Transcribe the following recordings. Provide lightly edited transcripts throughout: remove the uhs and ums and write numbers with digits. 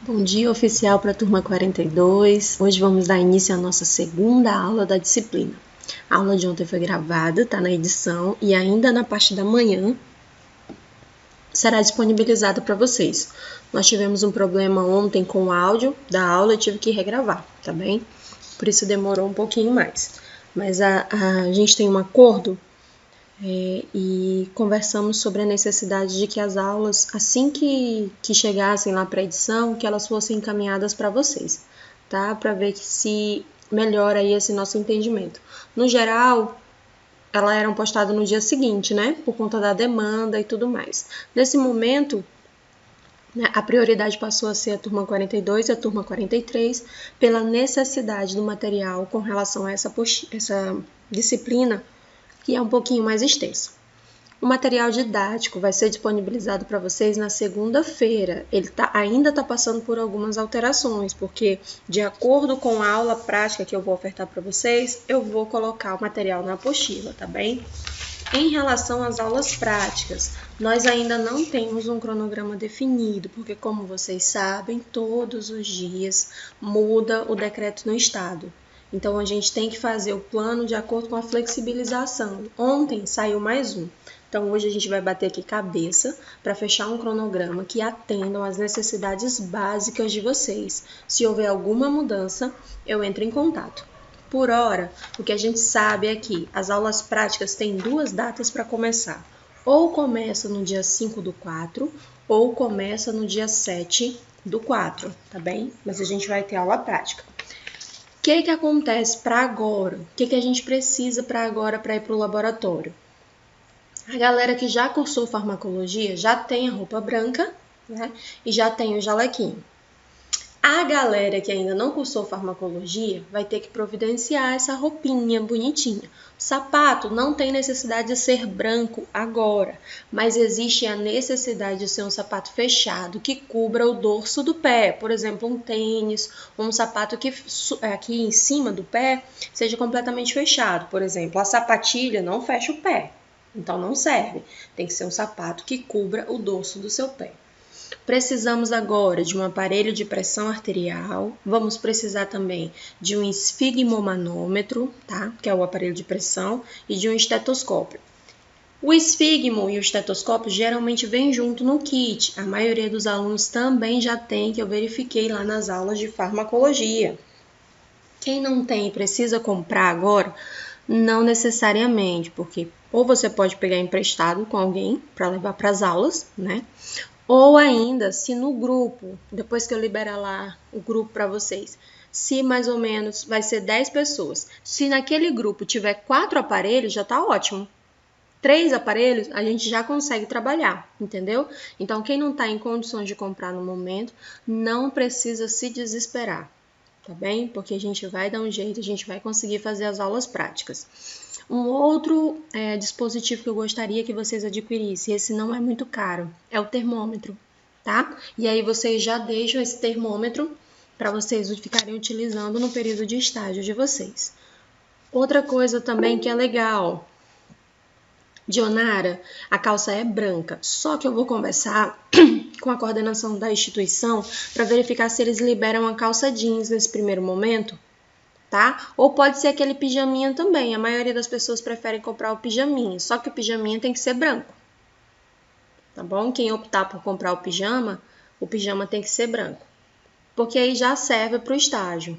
Bom dia oficial para a turma 42. Hoje vamos dar início à nossa segunda aula da disciplina. A aula de ontem foi gravada, está na edição e ainda na parte da manhã será disponibilizada para vocês. Nós tivemos um problema ontem com o áudio da aula e tive que regravar, tá bem? Por isso demorou um pouquinho mais. Mas a gente tem um acordo e conversamos sobre a necessidade de que as aulas, assim que chegassem lá para a edição, que elas fossem encaminhadas para vocês, tá? Para ver se melhora aí esse nosso entendimento. No geral, elas eram postadas no dia seguinte, né? Por conta da demanda e tudo mais. Nesse momento, né, a prioridade passou a ser a turma 42 e a turma 43, pela necessidade do material com relação a essa disciplina, que é um pouquinho mais extenso. O material didático vai ser disponibilizado para vocês na segunda-feira. Ele ainda está passando por algumas alterações, porque de acordo com a aula prática que eu vou ofertar para vocês, eu vou colocar o material na apostila, tá bem? Em relação às aulas práticas, nós ainda não temos um cronograma definido, porque como vocês sabem, todos os dias muda o decreto no estado. Então, a gente tem que fazer o plano de acordo com a flexibilização. Ontem saiu mais um. Então, hoje a gente vai bater aqui cabeça para fechar um cronograma que atendam às necessidades básicas de vocês. Se houver alguma mudança, eu entro em contato. Por hora, o que a gente sabe é que as aulas práticas têm duas datas para começar. Ou começa no dia 5/4, ou começa no dia 7/4, tá bem? Mas a gente vai ter aula prática. O que acontece para agora? O que a gente precisa para agora para ir para o laboratório? A galera que já cursou farmacologia já tem a roupa branca, né? E já tem o jalequinho. A galera que ainda não cursou farmacologia vai ter que providenciar essa roupinha bonitinha. O sapato não tem necessidade de ser branco agora, mas existe a necessidade de ser um sapato fechado que cubra o dorso do pé. Por exemplo, um tênis, um sapato que aqui em cima do pé seja completamente fechado. Por exemplo, a sapatilha não fecha o pé, então não serve. Tem que ser um sapato que cubra o dorso do seu pé. Precisamos agora de um aparelho de pressão arterial, vamos precisar também de um esfigmomanômetro, tá? Que é o aparelho de pressão, e de um estetoscópio. O esfigmo e o estetoscópio geralmente vêm junto no kit, a maioria dos alunos também já tem, que eu verifiquei lá nas aulas de farmacologia. Quem não tem e precisa comprar agora, não necessariamente, porque ou você pode pegar emprestado com alguém para levar para as aulas, né? Ou ainda, se no grupo, depois que eu liberar lá o grupo para vocês, se mais ou menos vai ser 10 pessoas, se naquele grupo tiver 4 aparelhos, já tá ótimo. 3 aparelhos, a gente já consegue trabalhar, entendeu? Então, quem não tá em condições de comprar no momento, não precisa se desesperar, tá bem? Porque a gente vai dar um jeito, a gente vai conseguir fazer as aulas práticas. Um outro dispositivo que eu gostaria que vocês adquirissem, esse não é muito caro, é o termômetro, tá? E aí vocês já deixam esse termômetro para vocês ficarem utilizando no período de estágio de vocês. Outra coisa também que é legal, Dionara, a calça é branca, só que eu vou conversar com a coordenação da instituição para verificar se eles liberam a calça jeans nesse primeiro momento, tá? Ou pode ser aquele pijaminha também. A maioria das pessoas preferem comprar o pijaminha, só que o pijaminha tem que ser branco, tá bom? Quem optar por comprar o pijama tem que ser branco, porque aí já serve para o estágio.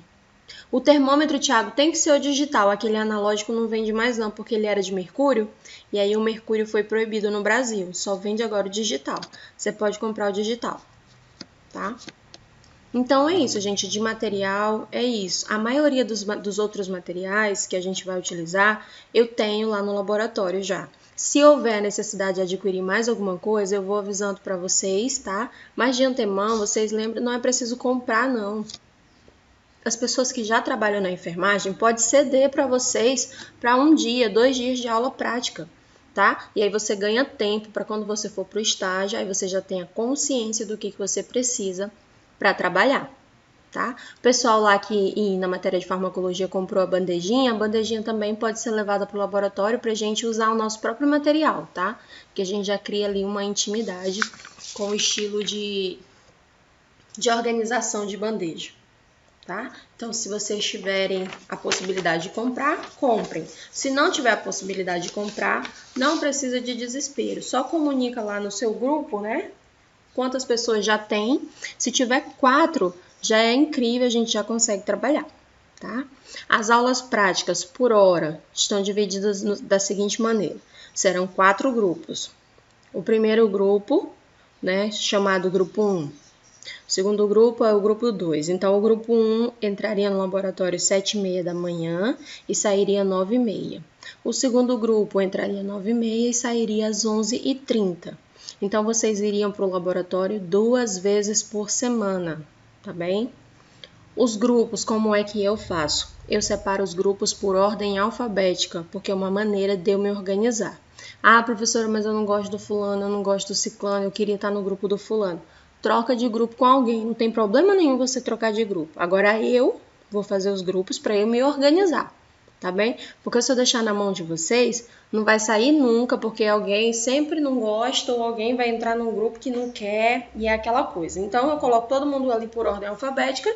O termômetro, Thiago, tem que ser o digital, aquele analógico não vende mais não, porque ele era de mercúrio, e aí o mercúrio foi proibido no Brasil, só vende agora o digital. Você pode comprar o digital, tá? Então, é isso, gente, de material, é isso. A maioria dos outros materiais que a gente vai utilizar, eu tenho lá no laboratório já. Se houver necessidade de adquirir mais alguma coisa, eu vou avisando para vocês, tá? Mas de antemão, vocês lembram, não é preciso comprar, não. As pessoas que já trabalham na enfermagem podem ceder para vocês para 1 dia, 2 dias de aula prática, tá? E aí você ganha tempo para quando você for para o estágio, aí você já tenha consciência do que você precisa para trabalhar, tá? O pessoal lá que na matéria de farmacologia comprou a bandejinha também pode ser levada para o laboratório para a gente usar o nosso próprio material, tá? Porque a gente já cria ali uma intimidade com o estilo de de organização de bandeja, tá? Então, se vocês tiverem a possibilidade de comprar, comprem. Se não tiver a possibilidade de comprar, não precisa de desespero. Só comunica lá no seu grupo, né? Quantas pessoas já tem. Se tiver 4, já é incrível, a gente já consegue trabalhar, tá? As aulas práticas por hora estão divididas da seguinte maneira. Serão 4 grupos. O primeiro grupo, né, chamado grupo 1. O segundo grupo é o grupo 2. Então, o grupo 1 entraria no laboratório às 7h30 da manhã e sairia às 9h30. O segundo grupo entraria às 9h30 e sairia às 11h30. Então, vocês iriam para o laboratório 2 vezes por semana, tá bem? Os grupos, como é que eu faço? Eu separo os grupos por ordem alfabética, porque é uma maneira de eu me organizar. Ah, professora, mas eu não gosto do fulano, eu não gosto do ciclano, eu queria estar no grupo do fulano. Troca de grupo com alguém, não tem problema nenhum você trocar de grupo. Agora eu vou fazer os grupos para eu me organizar, tá bem? Porque se eu deixar na mão de vocês, não vai sair nunca, porque alguém sempre não gosta ou alguém vai entrar num grupo que não quer e é aquela coisa. Então, eu coloco todo mundo ali por ordem alfabética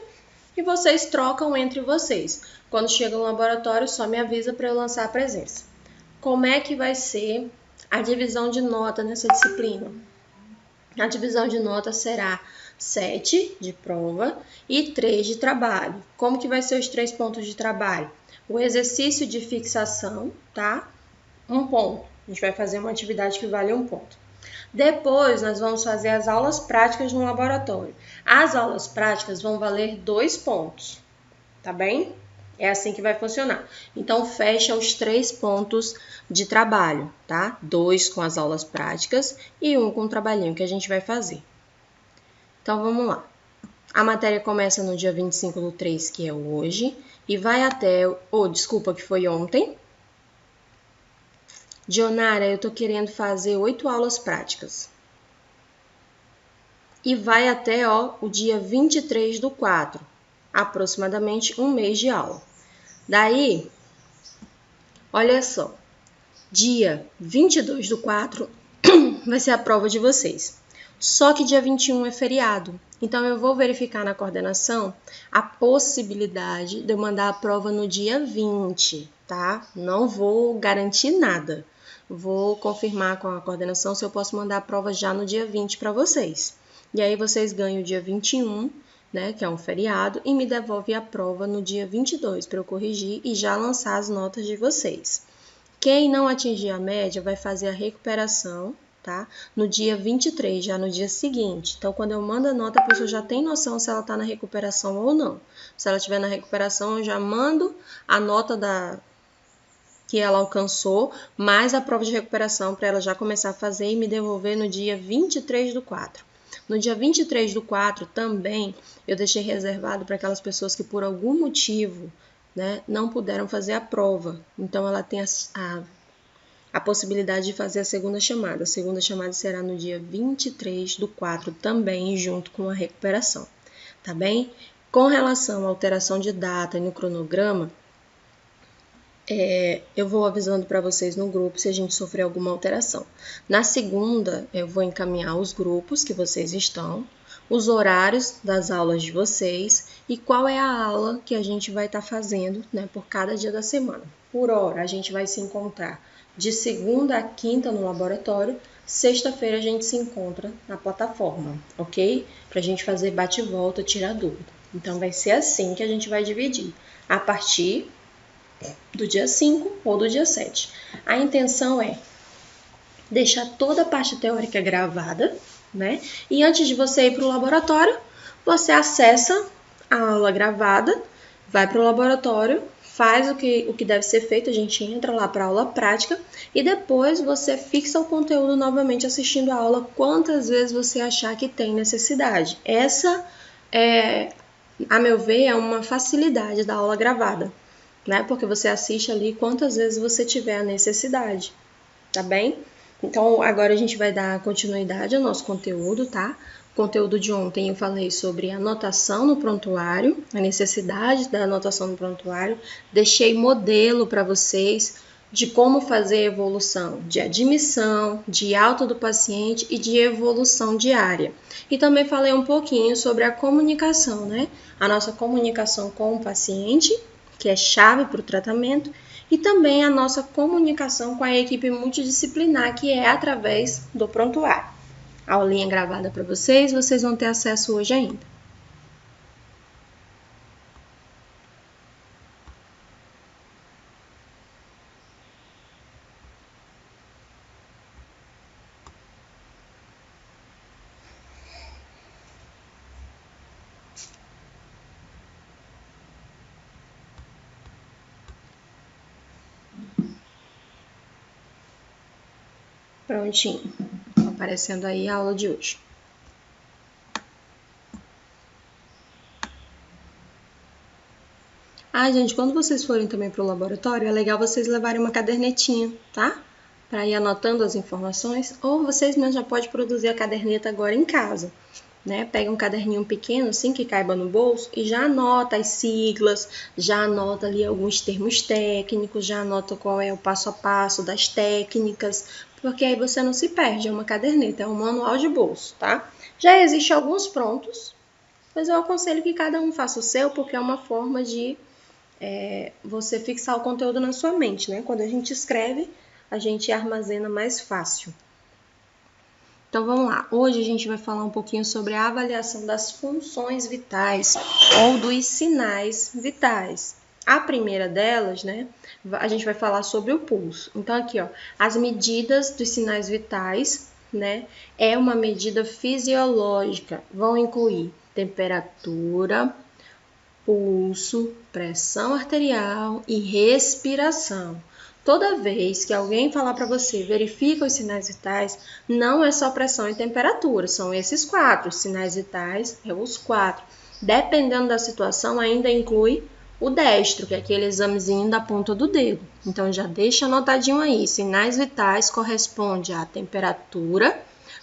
e vocês trocam entre vocês. Quando chega no laboratório, só me avisa para eu lançar a presença. Como é que vai ser a divisão de nota nessa disciplina? A divisão de nota será 7 de prova e 3 de trabalho. Como que vai ser os 3 pontos de trabalho? O exercício de fixação, tá? 1 ponto. A gente vai fazer uma atividade que vale 1 ponto. Depois, nós vamos fazer as aulas práticas no laboratório. As aulas práticas vão valer 2 pontos, tá bem? É assim que vai funcionar. Então, fecha os 3 pontos de trabalho, tá? 2 com as aulas práticas e 1 com o trabalhinho que a gente vai fazer. Então, vamos lá. A matéria começa no dia 25/3, que é hoje, e vai até... que foi ontem. Dionara, eu tô querendo fazer 8 aulas práticas. E vai até, o dia 23/4, aproximadamente 1 mês de aula. Daí, olha só, dia 22/4 vai ser a prova de vocês. Só que dia 21 é feriado. Então, eu vou verificar na coordenação a possibilidade de eu mandar a prova no dia 20, tá? Não vou garantir nada. Vou confirmar com a coordenação se eu posso mandar a prova já no dia 20 para vocês. E aí, vocês ganham o dia 21, né, que é um feriado, e me devolve a prova no dia 22 para eu corrigir e já lançar as notas de vocês. Quem não atingir a média vai fazer a recuperação, tá? No dia 23, já no dia seguinte. Então, quando eu mando a nota, a pessoa já tem noção se ela está na recuperação ou não. Se ela estiver na recuperação, eu já mando a nota que ela alcançou, mais a prova de recuperação para ela já começar a fazer e me devolver no dia 23/4. No dia 23/4 também eu deixei reservado para aquelas pessoas que por algum motivo, né, não puderam fazer a prova. Então, ela tem a possibilidade de fazer a segunda chamada. A segunda chamada será no dia 23/4 também, junto com a recuperação, tá bem? Com relação à alteração de data e no cronograma, eu vou avisando para vocês no grupo se a gente sofrer alguma alteração. Na segunda, eu vou encaminhar os grupos que vocês estão, os horários das aulas de vocês e qual é a aula que a gente vai estar fazendo, né, por cada dia da semana. Por hora, a gente vai se encontrar de segunda a quinta no laboratório, sexta-feira a gente se encontra na plataforma, ok? Para a gente fazer bate e volta, tirar dúvida. Então, vai ser assim que a gente vai dividir, a partir do dia 5 ou do dia 7. A intenção é deixar toda a parte teórica gravada, né? E antes de você ir para o laboratório, você acessa a aula gravada, vai para o laboratório, faz o que deve ser feito, a gente entra lá para a aula prática e depois você fixa o conteúdo novamente assistindo a aula quantas vezes você achar que tem necessidade. Essa, a meu ver, é uma facilidade da aula gravada, né? Porque você assiste ali quantas vezes você tiver a necessidade, tá bem? Então, agora a gente vai dar continuidade ao nosso conteúdo, tá? O conteúdo de ontem eu falei sobre anotação no prontuário, a necessidade da anotação no prontuário. Deixei modelo para vocês de como fazer a evolução de admissão, de alta do paciente e de evolução diária. E também falei um pouquinho sobre a comunicação, né? A nossa comunicação com o paciente, que é chave para o tratamento, e também a nossa comunicação com a equipe multidisciplinar, que é através do prontuário. A aulinha gravada para vocês vão ter acesso hoje ainda. Prontinho, tá aparecendo aí a aula de hoje. Gente, quando vocês forem também para o laboratório, é legal vocês levarem uma cadernetinha, tá? Para ir anotando as informações, ou vocês mesmos já podem produzir a caderneta agora em casa, né? Pega um caderninho pequeno, assim, que caiba no bolso, e já anota as siglas, já anota ali alguns termos técnicos, já anota qual é o passo a passo das técnicas, porque aí você não se perde, é uma caderneta, é um manual de bolso, tá? Já existem alguns prontos, mas eu aconselho que cada um faça o seu, porque é uma forma de você fixar o conteúdo na sua mente, né? Quando a gente escreve, a gente armazena mais fácil. Então vamos lá, hoje a gente vai falar um pouquinho sobre a avaliação das funções vitais ou dos sinais vitais. A primeira delas, né, a gente vai falar sobre o pulso. Então aqui, ó, as medidas dos sinais vitais, né, é uma medida fisiológica, vão incluir temperatura, pulso, pressão arterial e respiração. Toda vez que alguém falar para você, verifica os sinais vitais, não é só pressão e temperatura, são esses 4. Os sinais vitais é os 4. Dependendo da situação, ainda inclui o destro, que é aquele examezinho da ponta do dedo. Então, já deixa anotadinho aí. Sinais vitais corresponde à temperatura,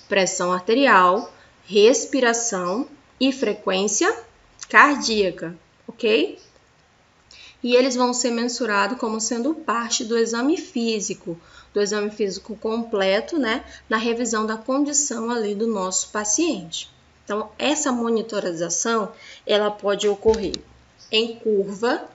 pressão arterial, respiração e frequência cardíaca, ok? E eles vão ser mensurados como sendo parte do exame físico completo, né, na revisão da condição ali do nosso paciente. Então, essa monitorização, ela pode ocorrer em curva.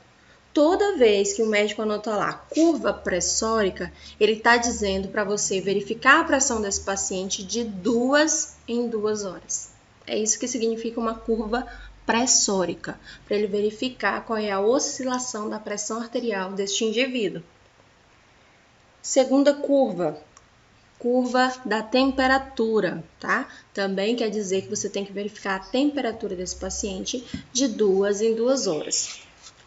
Toda vez que o médico anota lá curva pressórica, ele está dizendo para você verificar a pressão desse paciente de 2 em 2 horas. É isso que significa uma curva pressórica, para ele verificar qual é a oscilação da pressão arterial deste indivíduo. Segunda curva da temperatura, tá? Também quer dizer que você tem que verificar a temperatura desse paciente de 2 em 2 horas.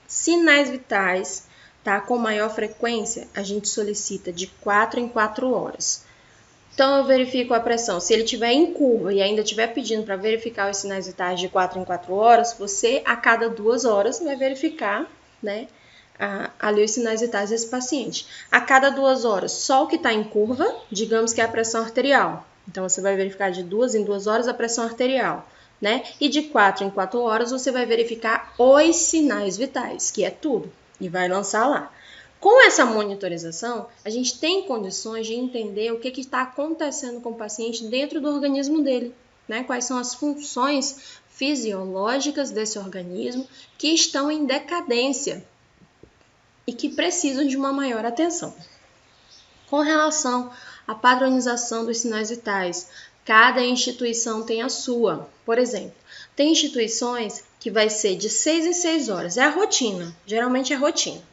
Sinais vitais, tá? Com maior frequência, a gente solicita de 4 em 4 horas. Então, eu verifico a pressão. Se ele estiver em curva e ainda estiver pedindo para verificar os sinais vitais de 4 em 4 horas, você, a cada 2 horas, vai verificar, né, ali os sinais vitais desse paciente. A cada 2 horas, só o que está em curva, digamos que é a pressão arterial. Então, você vai verificar de 2 em 2 horas a pressão arterial, né? E de 4 em 4 horas, você vai verificar os sinais vitais, que é tudo, e vai lançar lá. Com essa monitorização, a gente tem condições de entender o que está acontecendo com o paciente dentro do organismo dele, né? Quais são as funções fisiológicas desse organismo que estão em decadência e que precisam de uma maior atenção. Com relação à padronização dos sinais vitais, cada instituição tem a sua. Por exemplo, tem instituições que vai ser de 6 em 6 horas, é a rotina, geralmente é rotina.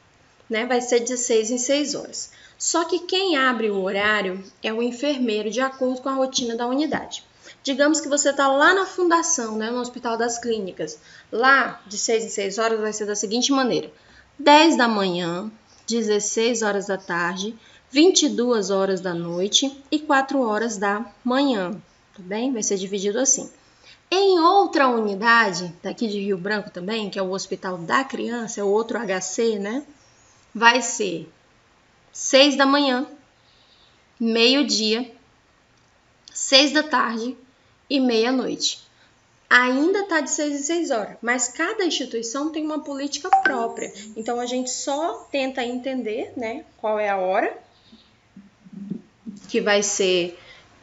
Né, vai ser de 6 em 6 horas. Só que quem abre o horário é o enfermeiro, de acordo com a rotina da unidade. Digamos que você está lá na fundação, né, no Hospital das Clínicas. Lá, de 6 em 6 horas, vai ser da seguinte maneira. 10 da manhã, 16 horas da tarde, 22 horas da noite e 4 horas da manhã. Tá bem? Vai ser dividido assim. Em outra unidade, daqui de Rio Branco também, que é o Hospital da Criança, é o outro HC, né? Vai ser 6 da manhã, meio-dia, 6 da tarde e meia-noite. ainda está de 6 em 6 horas, mas cada instituição tem uma política própria. Então, a gente só tenta entender, né, qual é a hora que vai ser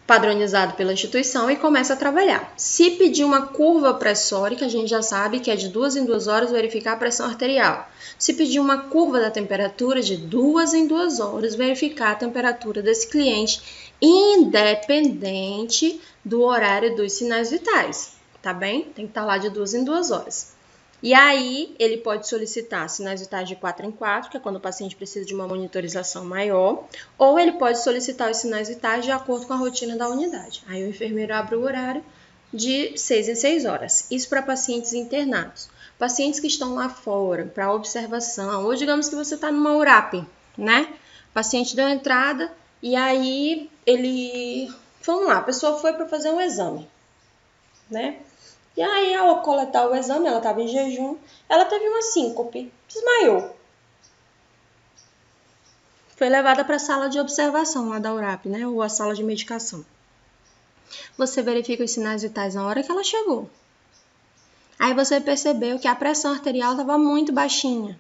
padronizado pela instituição e começa a trabalhar. Se pedir uma curva pressórica, a gente já sabe que é de 2 em 2 horas verificar a pressão arterial. Se pedir uma curva da temperatura, de 2 em 2 horas verificar a temperatura desse cliente, independente do horário dos sinais vitais, tá bem? Tem que estar lá de 2 em 2 horas. E aí, ele pode solicitar sinais vitais de 4 em 4, que é quando o paciente precisa de uma monitorização maior, ou ele pode solicitar os sinais vitais de acordo com a rotina da unidade. Aí o enfermeiro abre o horário de 6 em 6 horas. Isso para pacientes internados. Pacientes que estão lá fora para observação, ou digamos que você está numa URAP, né? O paciente deu entrada e aí vamos lá, a pessoa foi para fazer um exame, né? E aí, ao coletar o exame, ela estava em jejum, ela teve uma síncope, desmaiou. Foi levada para a sala de observação lá da URAP, né? Ou a sala de medicação. Você verifica os sinais vitais na hora que ela chegou. Aí você percebeu que a pressão arterial estava muito baixinha,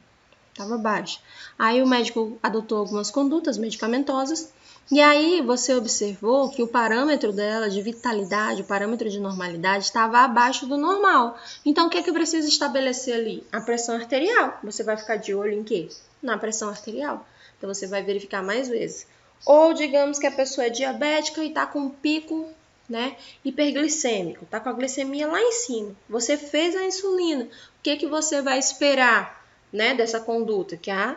estava baixa. Aí o médico adotou algumas condutas medicamentosas. E aí você observou que o parâmetro dela de vitalidade, o parâmetro de normalidade, estava abaixo do normal. Então, o que é que precisa estabelecer ali? A pressão arterial. Você vai ficar de olho em quê? Na pressão arterial. Então, você vai verificar mais vezes. Ou, digamos que a pessoa é diabética e está com um pico, né, hiperglicêmico, está com a glicemia lá em cima. Você fez a insulina. O que é que você vai esperar, né, dessa conduta? Que a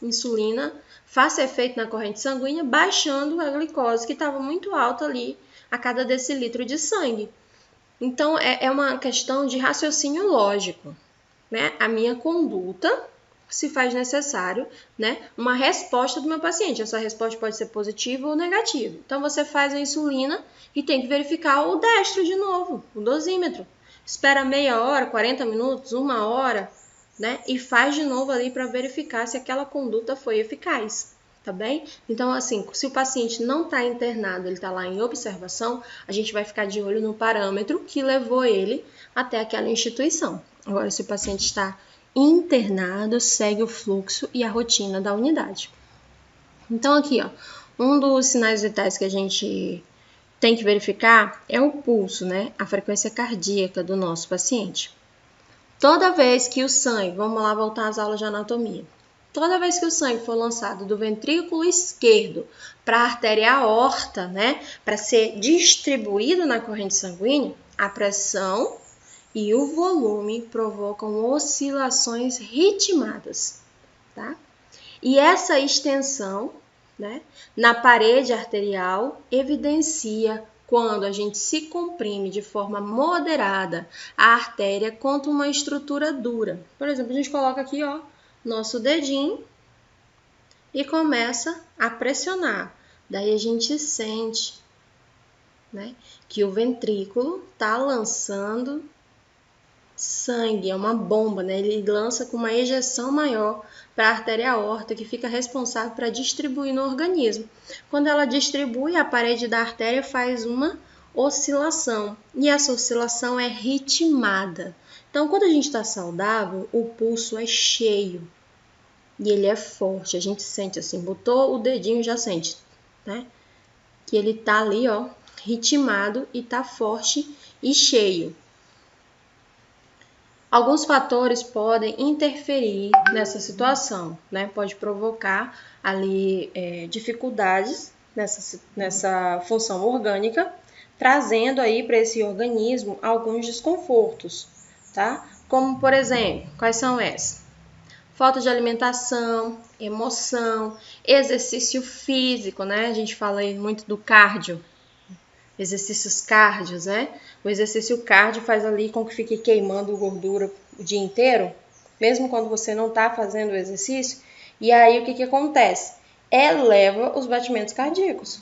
insulina faça efeito na corrente sanguínea, baixando a glicose, que estava muito alta ali a cada decilitro de sangue. Então, é uma questão de raciocínio lógico, né? A minha conduta se faz necessário, né, uma resposta do meu paciente. Essa resposta pode ser positiva ou negativa. Então, você faz a insulina e tem que verificar o destro de novo, o dosímetro. Espera meia hora, 40 minutos, 1 hora, né? E faz de novo ali para verificar se aquela conduta foi eficaz, tá bem? Então, assim, se o paciente não está internado, ele está lá em observação, a gente vai ficar de olho no parâmetro que levou ele até aquela instituição. Agora, se o paciente está internado, segue o fluxo e a rotina da unidade. Então, aqui, ó, um dos sinais vitais que a gente tem que verificar é o pulso, né? A frequência cardíaca do nosso paciente. Toda vez que o sangue, vamos lá voltar às aulas de anatomia, toda vez que o sangue for lançado do ventrículo esquerdo para a artéria aorta, né, para ser distribuído na corrente sanguínea, a pressão e o volume provocam oscilações ritmadas, tá? E essa extensão, né, na parede arterial evidencia quando a gente se comprime de forma moderada a artéria contra uma estrutura dura. Por exemplo, a gente coloca aqui, ó, nosso dedinho e começa a pressionar. Daí a gente sente, né, que o ventrículo está lançando sangue, é uma bomba, né? Ele lança com uma ejeção maior para a artéria aorta, que fica responsável para distribuir no organismo. Quando ela distribui, a parede da artéria faz uma oscilação, e essa oscilação é ritmada. Então, quando a gente está saudável, o pulso é cheio e ele é forte. A gente sente assim, botou o dedinho, já sente, né? Que ele tá ali, ó, ritmado e tá forte e cheio. Alguns fatores podem interferir nessa situação, né? Pode provocar ali dificuldades nessa função orgânica, trazendo aí para esse organismo alguns desconfortos, tá? Como, por exemplo, quais são essas? Falta de alimentação, emoção, exercício físico, né? A gente fala aí muito do cardio, exercícios cárdios, né? O exercício cardio faz ali com que fique queimando gordura o dia inteiro, mesmo quando você não está fazendo o exercício. E aí, o que acontece? Eleva os batimentos cardíacos,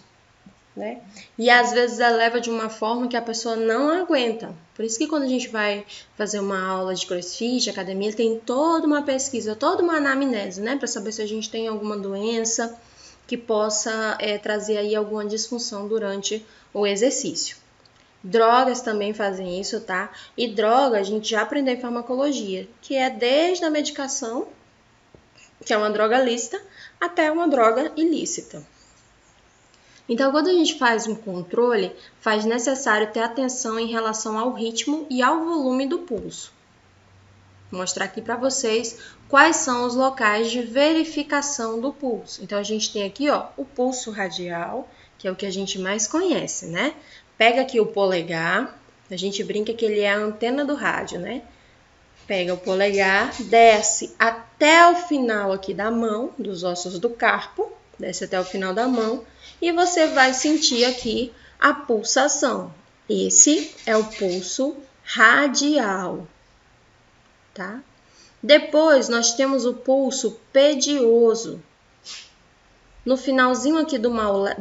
né? E às vezes eleva de uma forma que a pessoa não aguenta. Por isso que quando a gente vai fazer uma aula de crossfit, academia, tem toda uma pesquisa, toda uma anamnese, né? Para saber se a gente tem alguma doença que possa trazer aí alguma disfunção durante o exercício. Drogas também fazem isso, tá? E droga, a gente já aprendeu em farmacologia, que é desde a medicação, que é uma droga lícita, até uma droga ilícita. Então, quando a gente faz um controle, faz necessário ter atenção em relação ao ritmo e ao volume do pulso. Vou mostrar aqui para vocês quais são os locais de verificação do pulso. Então, a gente tem aqui, ó, o pulso radial, que é o que a gente mais conhece, né? Pega aqui o polegar, a gente brinca que ele é a antena do rádio, né? Pega o polegar, desce até o final aqui da mão, dos ossos do carpo, desce até o final da mão, e você vai sentir aqui a pulsação. Esse é o pulso radial, tá? Depois, nós temos o pulso pedioso. No finalzinho aqui do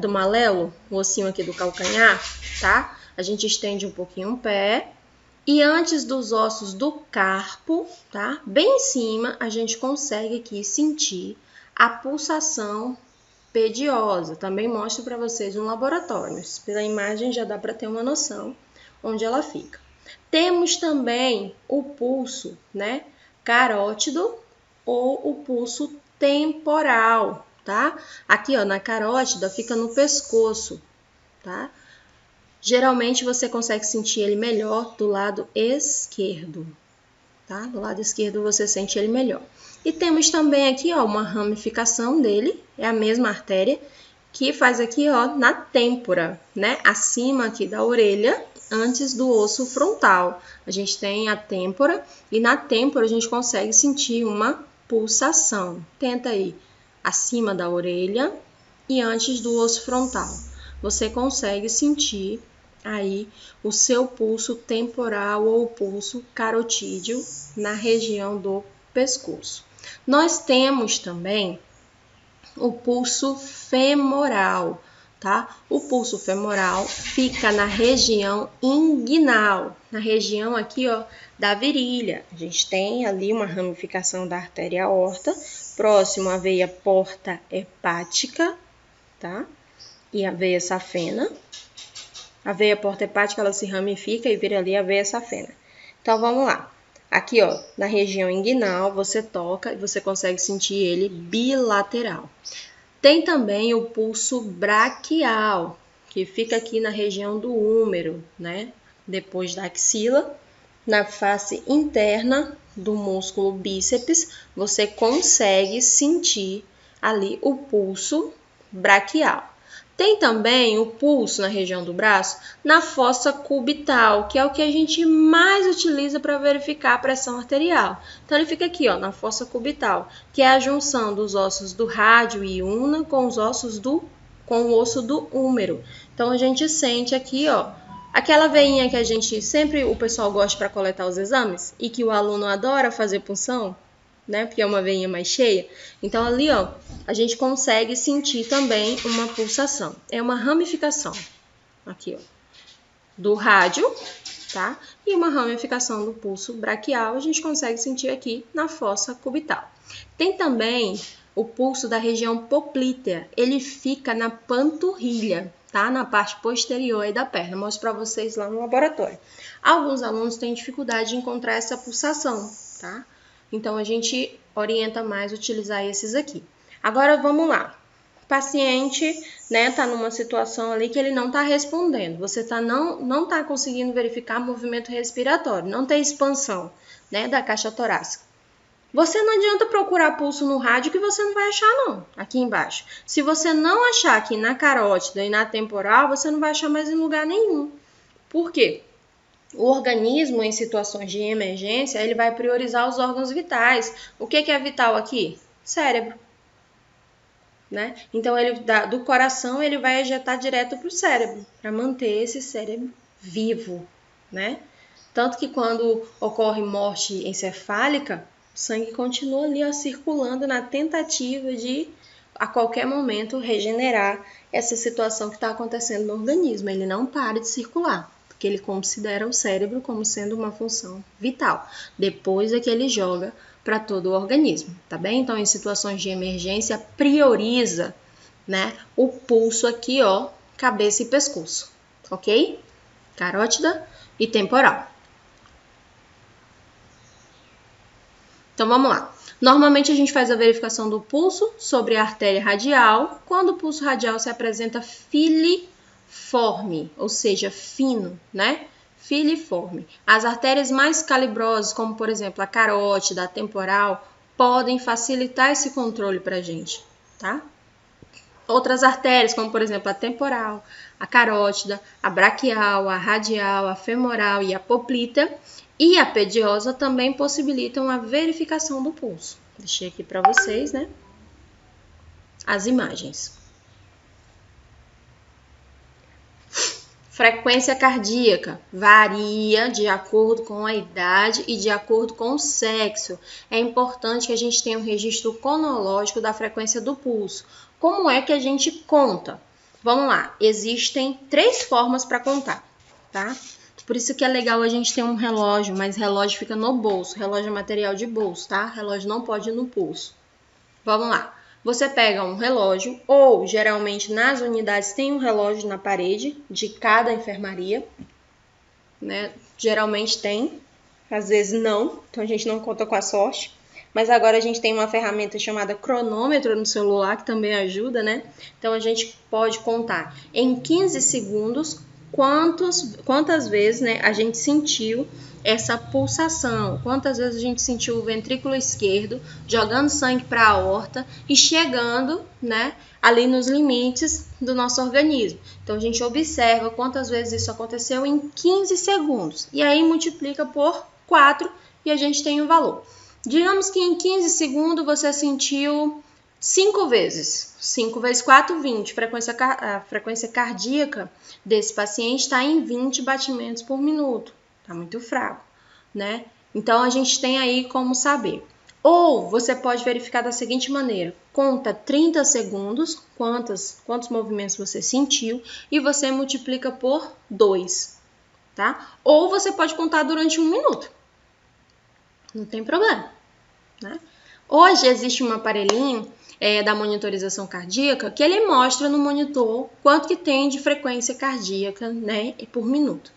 maléolo, o ossinho aqui do calcanhar, tá? A gente estende um pouquinho o pé. E antes dos ossos do carpo, tá? Bem em cima, a gente consegue aqui sentir a pulsação pediosa. Também mostro para vocês no laboratório. Pela imagem já dá para ter uma noção onde ela fica. Temos também o pulso, né? Carótido ou o pulso temporal, tá? Aqui, ó, na carótida fica no pescoço, tá? Geralmente você consegue sentir ele melhor do lado esquerdo, tá? Do lado esquerdo você sente ele melhor. E temos também aqui, ó, uma ramificação dele, é a mesma artéria, que faz aqui, ó, na têmpora, né? Acima aqui da orelha, antes do osso frontal. A gente tem a têmpora e na têmpora a gente consegue sentir uma pulsação. Tenta aí, acima da orelha e antes do osso frontal. Você consegue sentir aí o seu pulso temporal ou pulso carotídeo na região do pescoço. Nós temos também o pulso femoral, tá? O pulso femoral fica na região inguinal, na região aqui, ó, da virilha. A gente tem ali uma ramificação da artéria aorta, próximo à veia porta hepática, tá? E a veia safena. A veia porta hepática, ela se ramifica e vira ali a veia safena. Então, vamos lá. Aqui, ó, na região inguinal, você toca e você consegue sentir ele bilateral. Tem também o pulso braquial, que fica aqui na região do úmero, né? Depois da axila, na face interna do músculo bíceps, você consegue sentir ali o pulso braquial. Tem também o pulso na região do braço, na fossa cubital, que é o que a gente mais utiliza para verificar a pressão arterial. Então, ele fica aqui, ó, na fossa cubital, que é a junção dos ossos do rádio e una com os ossos com o osso do úmero. Então, a gente sente aqui, ó, aquela veinha que a gente sempre, o pessoal gosta para coletar os exames e que o aluno adora fazer punção, né? Porque é uma veinha mais cheia. Então, ali, ó, a gente consegue sentir também uma pulsação. É uma ramificação, aqui, ó, do rádio, tá? E uma ramificação do pulso braquial, a gente consegue sentir aqui na fossa cubital. Tem também o pulso da região poplítea. Ele fica na panturrilha, tá? Na parte posterior aí da perna. Mostro para vocês lá no laboratório. Alguns alunos têm dificuldade de encontrar essa pulsação, tá? Então, a gente orienta mais utilizar esses aqui. Agora, vamos lá. O paciente, né, tá numa situação ali que ele não tá respondendo. Você não tá conseguindo verificar movimento respiratório, não tem expansão, né, da caixa torácica. Você não adianta procurar pulso no rádio que você não vai achar, não, aqui embaixo. Se você não achar aqui na carótida e na temporal, você não vai achar mais em lugar nenhum. Por quê? O organismo, em situações de emergência, ele vai priorizar os órgãos vitais. O que é vital aqui? Cérebro, né? Então, do coração, ele vai ejetar direto para o cérebro, para manter esse cérebro vivo, né? Tanto que quando ocorre morte encefálica, o sangue continua ali, ó, circulando na tentativa de, a qualquer momento, regenerar essa situação que está acontecendo no organismo. Ele não para de circular, que ele considera o cérebro como sendo uma função vital. Depois é que ele joga para todo o organismo, tá bem? Então, em situações de emergência, prioriza, né, o pulso aqui, ó, cabeça e pescoço, ok? carótida e temporal. Então, vamos lá. Normalmente, a gente faz a verificação do pulso sobre a artéria radial, quando o pulso radial se apresenta filiforme, ou seja, fino, né? Filiforme. As artérias mais calibrosas, como, por exemplo, a carótida, a temporal, podem facilitar esse controle para a gente, tá? Outras artérias, como, por exemplo, a temporal, a carótida, a braquial, a radial, a femoral e a poplita, e a pediosa também possibilitam a verificação do pulso. Deixei aqui para vocês, né? As imagens. Frequência cardíaca varia de acordo com a idade e de acordo com o sexo. É importante que a gente tenha um registro cronológico da frequência do pulso. Como é que a gente conta? Vamos lá, existem 3 formas para contar, tá? Por isso que é legal a gente ter um relógio, mas relógio fica no bolso. Relógio é material de bolso, tá? Relógio não pode ir no pulso. Vamos lá. Você pega um relógio, ou geralmente nas unidades tem um relógio na parede de cada enfermaria, né? Geralmente tem, às vezes não, então a gente não conta com a sorte. Mas agora a gente tem uma ferramenta chamada cronômetro no celular, que também ajuda, né? Então a gente pode contar em 15 segundos quantas vezes, né, a gente sentiu essa pulsação, quantas vezes a gente sentiu o ventrículo esquerdo jogando sangue para a aorta e chegando, né, ali nos limites do nosso organismo. Então a gente observa quantas vezes isso aconteceu em 15 segundos e aí multiplica por 4 e a gente tem um valor. Digamos que em 15 segundos você sentiu 5 vezes. 5 vezes 4, 20. A frequência cardíaca desse paciente está em 20 batimentos por minuto. Está muito fraco, né? Então, a gente tem aí como saber. Ou você pode verificar da seguinte maneira. Conta 30 segundos, quantos movimentos você sentiu, e você multiplica por 2, tá? Ou você pode contar durante 1 minuto. Não tem problema, né? Hoje existe um aparelhinho da monitorização cardíaca que ele mostra no monitor quanto que tem de frequência cardíaca, né, por minuto.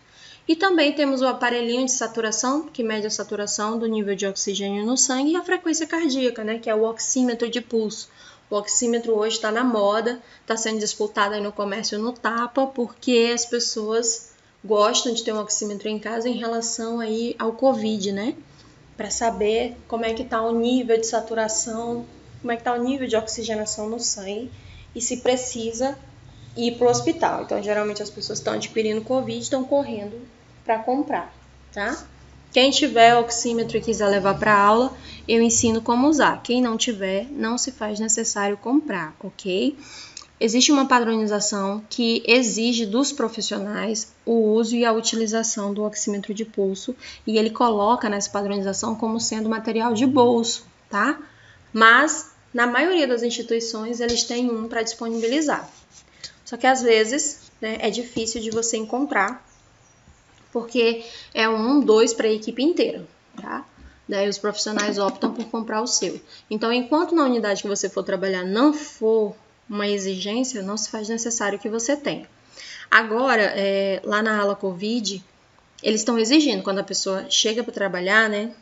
E também temos o aparelhinho de saturação, que mede a saturação do nível de oxigênio no sangue, e a frequência cardíaca, né, que é o oxímetro de pulso. O oxímetro hoje está na moda, está sendo disputado aí no comércio no tapa, porque as pessoas gostam de ter um oxímetro em casa em relação aí ao Covid, né? Para saber como é que está o nível de saturação, como é que está o nível de oxigenação no sangue e se precisa ir para o hospital. Então, geralmente as pessoas estão adquirindo Covid, estão correndo para comprar, tá? Quem tiver oxímetro e quiser levar para aula, eu ensino como usar. Quem não tiver, não se faz necessário comprar, ok? Existe uma padronização que exige dos profissionais o uso e a utilização do oxímetro de pulso e ele coloca nessa padronização como sendo material de bolso, tá? Mas, na maioria das instituições, eles têm um para disponibilizar. Só que, às vezes, né, é difícil de você encontrar, porque é 2 para a equipe inteira, tá? Daí os profissionais optam por comprar o seu. Então, enquanto na unidade que você for trabalhar não for uma exigência, não se faz necessário que você tenha. Agora, lá na ala Covid, eles estão exigindo, quando a pessoa chega para trabalhar, né,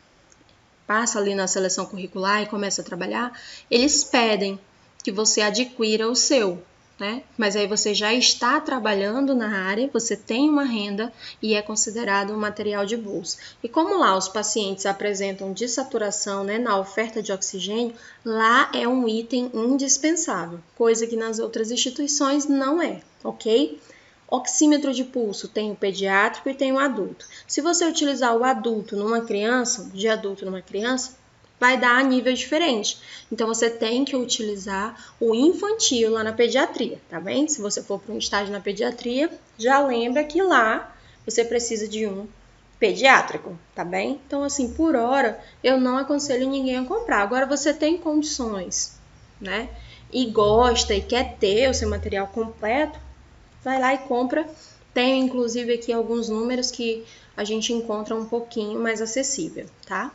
passa ali na seleção curricular e começa a trabalhar, eles pedem que você adquira o seu, né? Mas aí você já está trabalhando na área, você tem uma renda e é considerado um material de bolsa. E como lá os pacientes apresentam dessaturação, né, na oferta de oxigênio, lá é um item indispensável, coisa que nas outras instituições não é, ok? Oxímetro de pulso tem o pediátrico e tem o adulto. Se você utilizar o adulto numa criança, de adulto numa criança, vai dar a nível diferente. Então, você tem que utilizar o infantil lá na pediatria, tá bem? Se você for para um estágio na pediatria, já lembra que lá você precisa de um pediátrico, tá bem? Então, assim, por hora, eu não aconselho ninguém a comprar. Agora, você tem condições, né? E gosta e quer ter o seu material completo, vai lá e compra. Tem, inclusive, aqui alguns números que a gente encontra um pouquinho mais acessível, tá?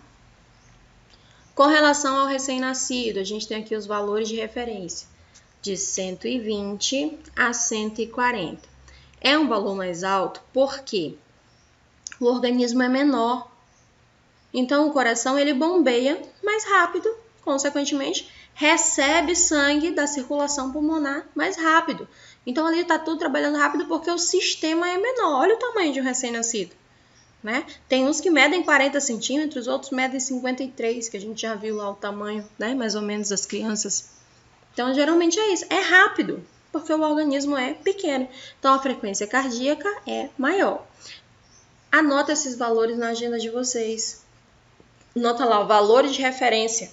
Com relação ao recém-nascido, a gente tem aqui os valores de referência, de 120 a 140. É um valor mais alto porque o organismo é menor. Então, o coração ele bombeia mais rápido, consequentemente, recebe sangue da circulação pulmonar mais rápido. Então, ali está tudo trabalhando rápido porque o sistema é menor. Olha o tamanho de um recém-nascido. Né? Tem uns que medem 40 centímetros, outros medem 53, que a gente já viu lá o tamanho, né? Mais ou menos das crianças. Então, geralmente é isso. É rápido, porque o organismo é pequeno. Então, a frequência cardíaca é maior. Anota esses valores na agenda de vocês. Nota lá, valores de referência.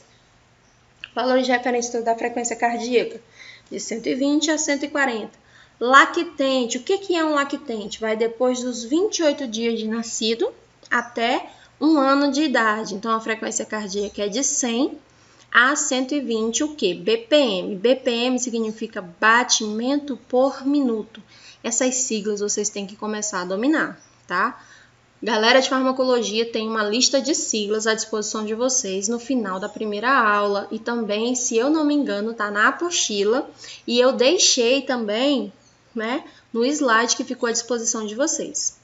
Valores de referência da frequência cardíaca, de 120 a 140. Lactente, o que é um lactente? Vai depois dos 28 dias de nascido até 1 ano de idade. Então, a frequência cardíaca é de 100 a 120, o que? BPM. BPM significa batimento por minuto. Essas siglas vocês têm que começar a dominar, tá? Galera de farmacologia, tem uma lista de siglas à disposição de vocês no final da primeira aula e também, se eu não me engano, tá na apostila e eu deixei também, né, no slide que ficou à disposição de vocês.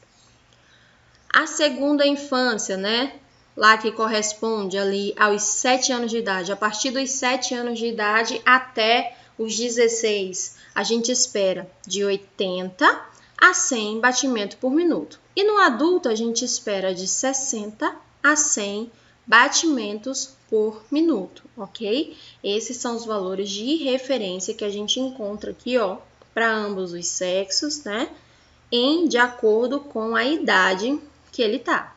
A segunda infância, né, lá que corresponde ali aos 7 anos de idade, a partir dos 7 anos de idade até os 16, a gente espera de 80 a 100 batimentos por minuto. E no adulto, a gente espera de 60 a 100 batimentos por minuto, ok? Esses são os valores de referência que a gente encontra aqui, ó, para ambos os sexos, né? De acordo com a idade que ele tá.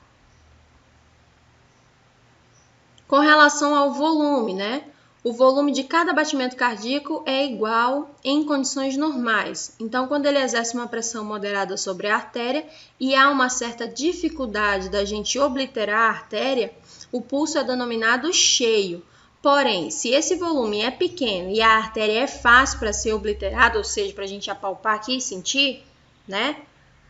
Com relação ao volume, né? O volume de cada batimento cardíaco é igual em condições normais. Então, quando ele exerce uma pressão moderada sobre a artéria e há uma certa dificuldade da gente obliterar a artéria, o pulso é denominado cheio. Porém, se esse volume é pequeno e a artéria é fácil para ser obliterada, ou seja, para a gente apalpar aqui e sentir, né?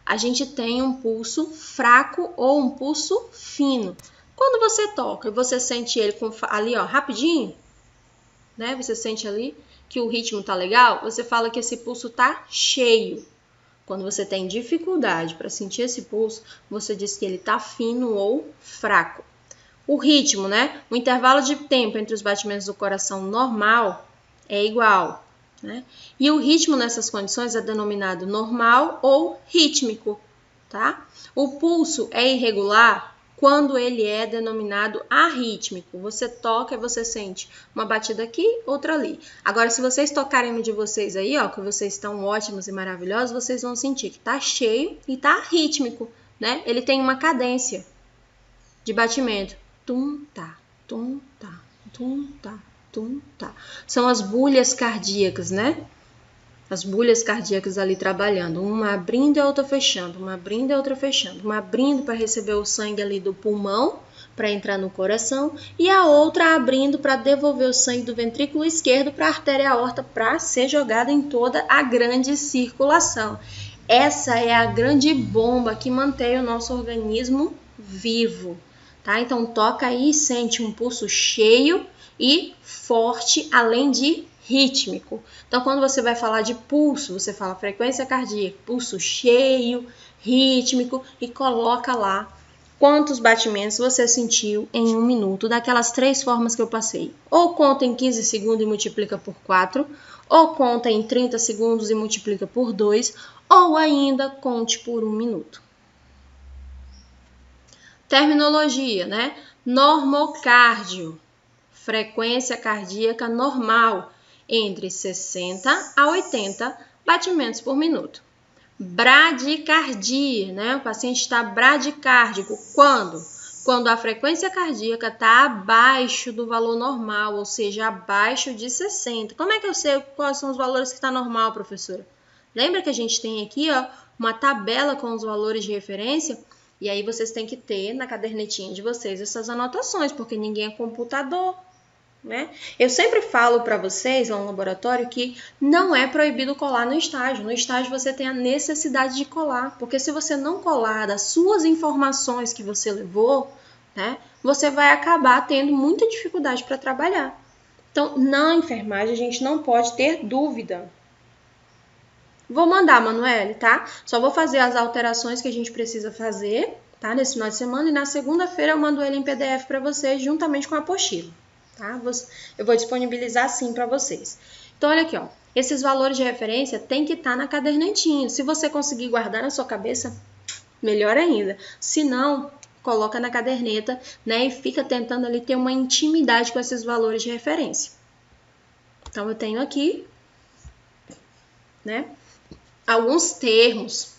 A gente tem um pulso fraco ou um pulso fino. Quando você toca e você sente ele ali, ó, rapidinho, né? Você sente ali que o ritmo tá legal, você fala que esse pulso tá cheio. Quando você tem dificuldade para sentir esse pulso, você diz que ele tá fino ou fraco. O ritmo, né? O intervalo de tempo entre os batimentos do coração normal é igual, né? E o ritmo nessas condições é denominado normal ou rítmico, tá? O pulso é irregular quando ele é denominado arrítmico. Você toca e você sente uma batida aqui, outra ali. Agora, se vocês tocarem no de vocês aí, ó, que vocês estão ótimos e maravilhosos, vocês vão sentir que tá cheio e tá rítmico, né? Ele tem uma cadência de batimento. Tum, tá, tum, tá, tum, tá, tum, tá. São as bulhas cardíacas, né? As bulhas cardíacas ali trabalhando, uma abrindo e a outra fechando, uma abrindo e a outra fechando, uma abrindo para receber o sangue ali do pulmão, para entrar no coração, e a outra abrindo para devolver o sangue do ventrículo esquerdo para a artéria aorta, para ser jogada em toda a grande circulação. Essa é a grande bomba que mantém o nosso organismo vivo, tá? Então toca aí e sente um pulso cheio e forte, além de rítmico. Então, quando você vai falar de pulso, você fala frequência cardíaca, pulso cheio, rítmico e coloca lá quantos batimentos você sentiu em 1 minuto, daquelas 3 formas que eu passei. Ou conta em 15 segundos e multiplica por 4, ou conta em 30 segundos e multiplica por 2, ou ainda conte por 1 minuto. Terminologia, né? Normocárdio, frequência cardíaca normal, entre 60 a 80 batimentos por minuto. Bradicardia, né? O paciente está bradicárdico. Quando? Quando a frequência cardíaca está abaixo do valor normal, ou seja, abaixo de 60. Como é que eu sei quais são os valores que está normal, professora? Lembra que a gente tem aqui, ó, uma tabela com os valores de referência? E aí vocês têm que ter na cadernetinha de vocês essas anotações, porque ninguém é computador. Né? Eu sempre falo para vocês, lá no laboratório, que não é proibido colar no estágio. No estágio você tem a necessidade de colar, porque se você não colar das suas informações que você levou, né, você vai acabar tendo muita dificuldade para trabalhar. Então, na enfermagem, a gente não pode ter dúvida. Vou mandar, Manoel, tá? Só vou fazer as alterações que a gente precisa fazer, tá? Nesse final de semana. E na segunda-feira eu mando ele em PDF para vocês, juntamente com a apostila, tá? Eu vou disponibilizar sim para vocês. Então, olha aqui, ó. Esses valores de referência tem que estar na cadernetinha. Se você conseguir guardar na sua cabeça, melhor ainda. Se não, coloca na caderneta, né? E fica tentando ali ter uma intimidade com esses valores de referência. Então, eu tenho aqui, né? Alguns termos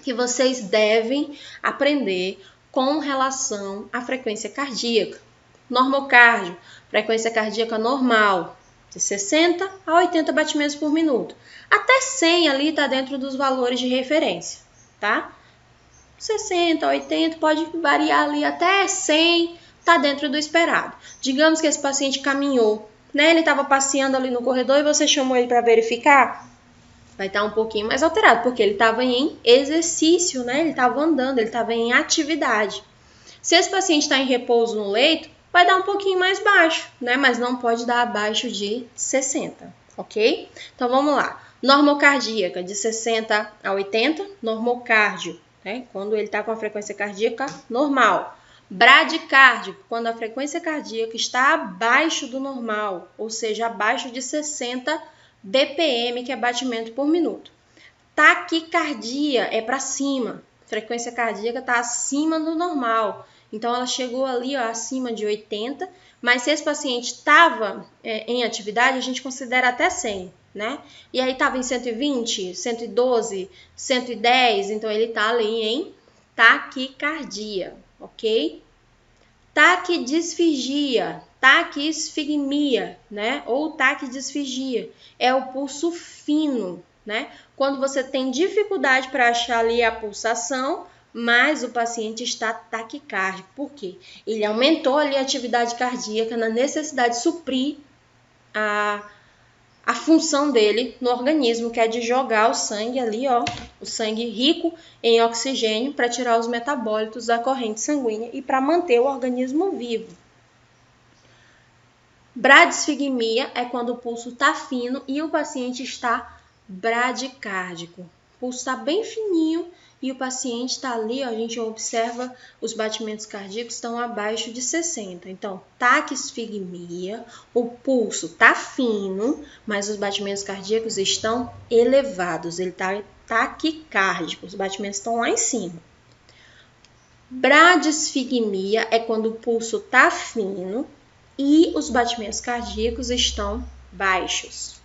que vocês devem aprender com relação à frequência cardíaca. Normocardio, frequência cardíaca normal, de 60 a 80 batimentos por minuto. Até 100 ali está dentro dos valores de referência, tá? 60, 80, pode variar ali até 100, está dentro do esperado. Digamos que esse paciente caminhou, né? Ele estava passeando ali no corredor e você chamou ele para verificar. Vai estar um pouquinho mais alterado, porque ele estava em exercício, né? Ele estava andando, ele estava em atividade. Se esse paciente está em repouso no leito, vai dar um pouquinho mais baixo, né? Mas não pode dar abaixo de 60, ok? Então, vamos lá. Normocardíaca, de 60 a 80, normocárdio, né? Quando ele está com a frequência cardíaca normal. Bradicárdico, quando a frequência cardíaca está abaixo do normal, ou seja, abaixo de 60 BPM, que é batimento por minuto. Taquicardia é para cima. Frequência cardíaca está acima do normal. Então, ela chegou ali, ó, acima de 80. Mas se esse paciente estava em atividade, a gente considera até 100, né? E aí estava em 120, 112, 110. Então, ele está ali em taquicardia, ok? Taquidisfigia, taquisfigmia, né? Ou taquidisfigia, é o pulso fino, né? Quando você tem dificuldade para achar ali a pulsação, mas o paciente está taquicárdico. Por quê? Ele aumentou ali a atividade cardíaca na necessidade de suprir a função dele no organismo, que é de jogar o sangue ali, ó, o sangue rico em oxigênio para tirar os metabólitos da corrente sanguínea e para manter o organismo vivo. Bradisfigmia é quando o pulso está fino e o paciente está bradicárdico. O pulso está bem fininho e o paciente está ali, ó, a gente observa os batimentos cardíacos estão abaixo de 60. Então, taquisfigmia, o pulso está fino, mas os batimentos cardíacos estão elevados. Ele está taquicárdico, os batimentos estão lá em cima. Bradisfigmia é quando o pulso está fino e os batimentos cardíacos estão baixos.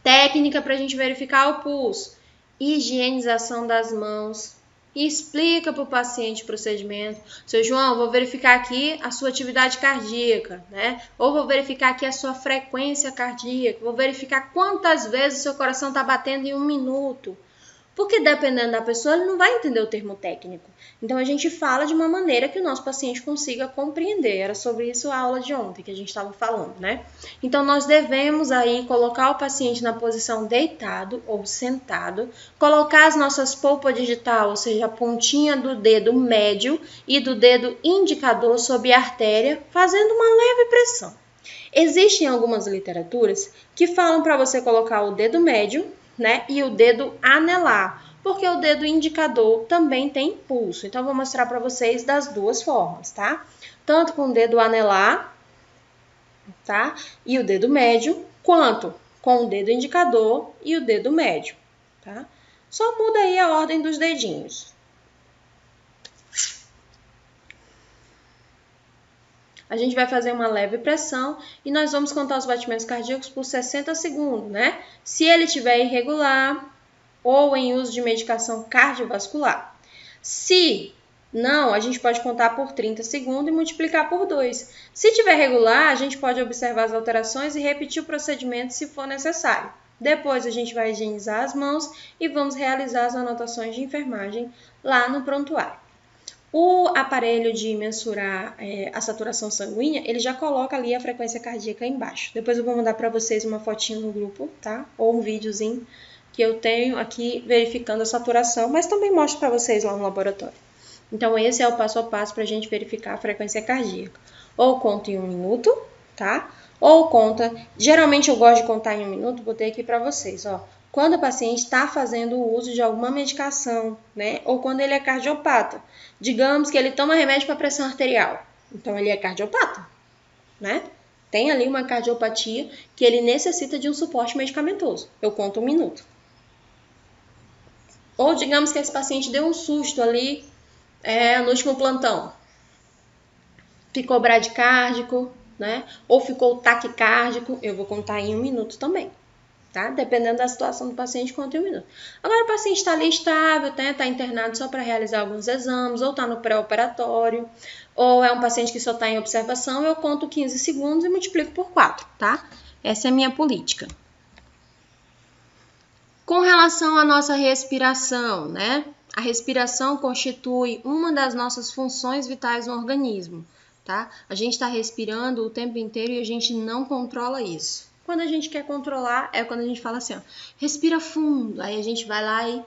Técnica para a gente verificar o pulso. Higienização das mãos. Explica para o paciente o procedimento. Seu João, vou verificar aqui a sua atividade cardíaca, né? Ou vou verificar aqui a sua frequência cardíaca. Vou verificar quantas vezes o seu coração está batendo em 1 minuto. Porque dependendo da pessoa, ele não vai entender o termo técnico. Então, a gente fala de uma maneira que o nosso paciente consiga compreender. Era sobre isso a aula de ontem que a gente estava falando, né? Então, nós devemos aí colocar o paciente na posição deitado ou sentado, colocar as nossas polpas digital, ou seja, a pontinha do dedo médio e do dedo indicador sob a artéria, fazendo uma leve pressão. Existem algumas literaturas que falam para você colocar o dedo médio, né, e o dedo anelar, porque o dedo indicador também tem pulso. Então, eu vou mostrar para vocês das duas formas, tá? Tanto com o dedo anelar, tá? E o dedo médio, quanto com o dedo indicador e o dedo médio, tá? Só muda aí a ordem dos dedinhos. A gente vai fazer uma leve pressão e nós vamos contar os batimentos cardíacos por 60 segundos, né? Se ele estiver irregular ou em uso de medicação cardiovascular. Se não, a gente pode contar por 30 segundos e multiplicar por 2. Se estiver regular, a gente pode observar as alterações e repetir o procedimento se for necessário. Depois a gente vai higienizar as mãos e vamos realizar as anotações de enfermagem lá no prontuário. O aparelho de mensurar a saturação sanguínea, ele já coloca ali a frequência cardíaca embaixo. Depois eu vou mandar para vocês uma fotinho no grupo, tá? Ou um videozinho que eu tenho aqui verificando a saturação, mas também mostro para vocês lá no laboratório. Então, esse é o passo a passo para a gente verificar a frequência cardíaca. Ou conta em 1 minuto, tá? Ou conta, geralmente eu gosto de contar em 1 minuto, botei aqui para vocês, ó. Quando o paciente está fazendo o uso de alguma medicação, né? Ou quando ele é cardiopata. Digamos que ele toma remédio para pressão arterial. Então, ele é cardiopata, né? Tem ali uma cardiopatia que ele necessita de um suporte medicamentoso. Eu conto 1 minuto. Ou digamos que esse paciente deu um susto ali no último plantão. Ficou bradicárdico, né? Ou ficou taquicárdico. Eu vou contar em 1 minuto também. Tá? Dependendo da situação do paciente, conta em 1 minuto. Agora, o paciente está ali estável, está internado só para realizar alguns exames, ou está no pré-operatório, ou é um paciente que só está em observação, eu conto 15 segundos e multiplico por 4, tá? Essa é a minha política. Com relação à nossa respiração, né? A respiração constitui uma das nossas funções vitais no organismo, tá? A gente está respirando o tempo inteiro e a gente não controla isso. Quando a gente quer controlar, é quando a gente fala assim, ó, respira fundo. Aí a gente vai lá e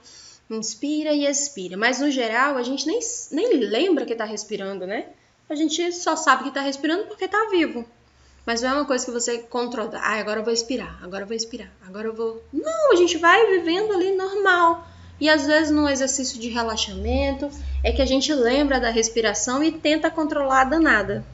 inspira e expira. Mas, no geral, a gente nem lembra que tá respirando, né? A gente só sabe que tá respirando porque tá vivo. Mas não é uma coisa que você controla. Ah, agora eu vou expirar, agora eu vou expirar, agora eu vou... Não, a gente vai vivendo ali normal. E, às vezes, no exercício de relaxamento, é que a gente lembra da respiração e tenta controlar a danada,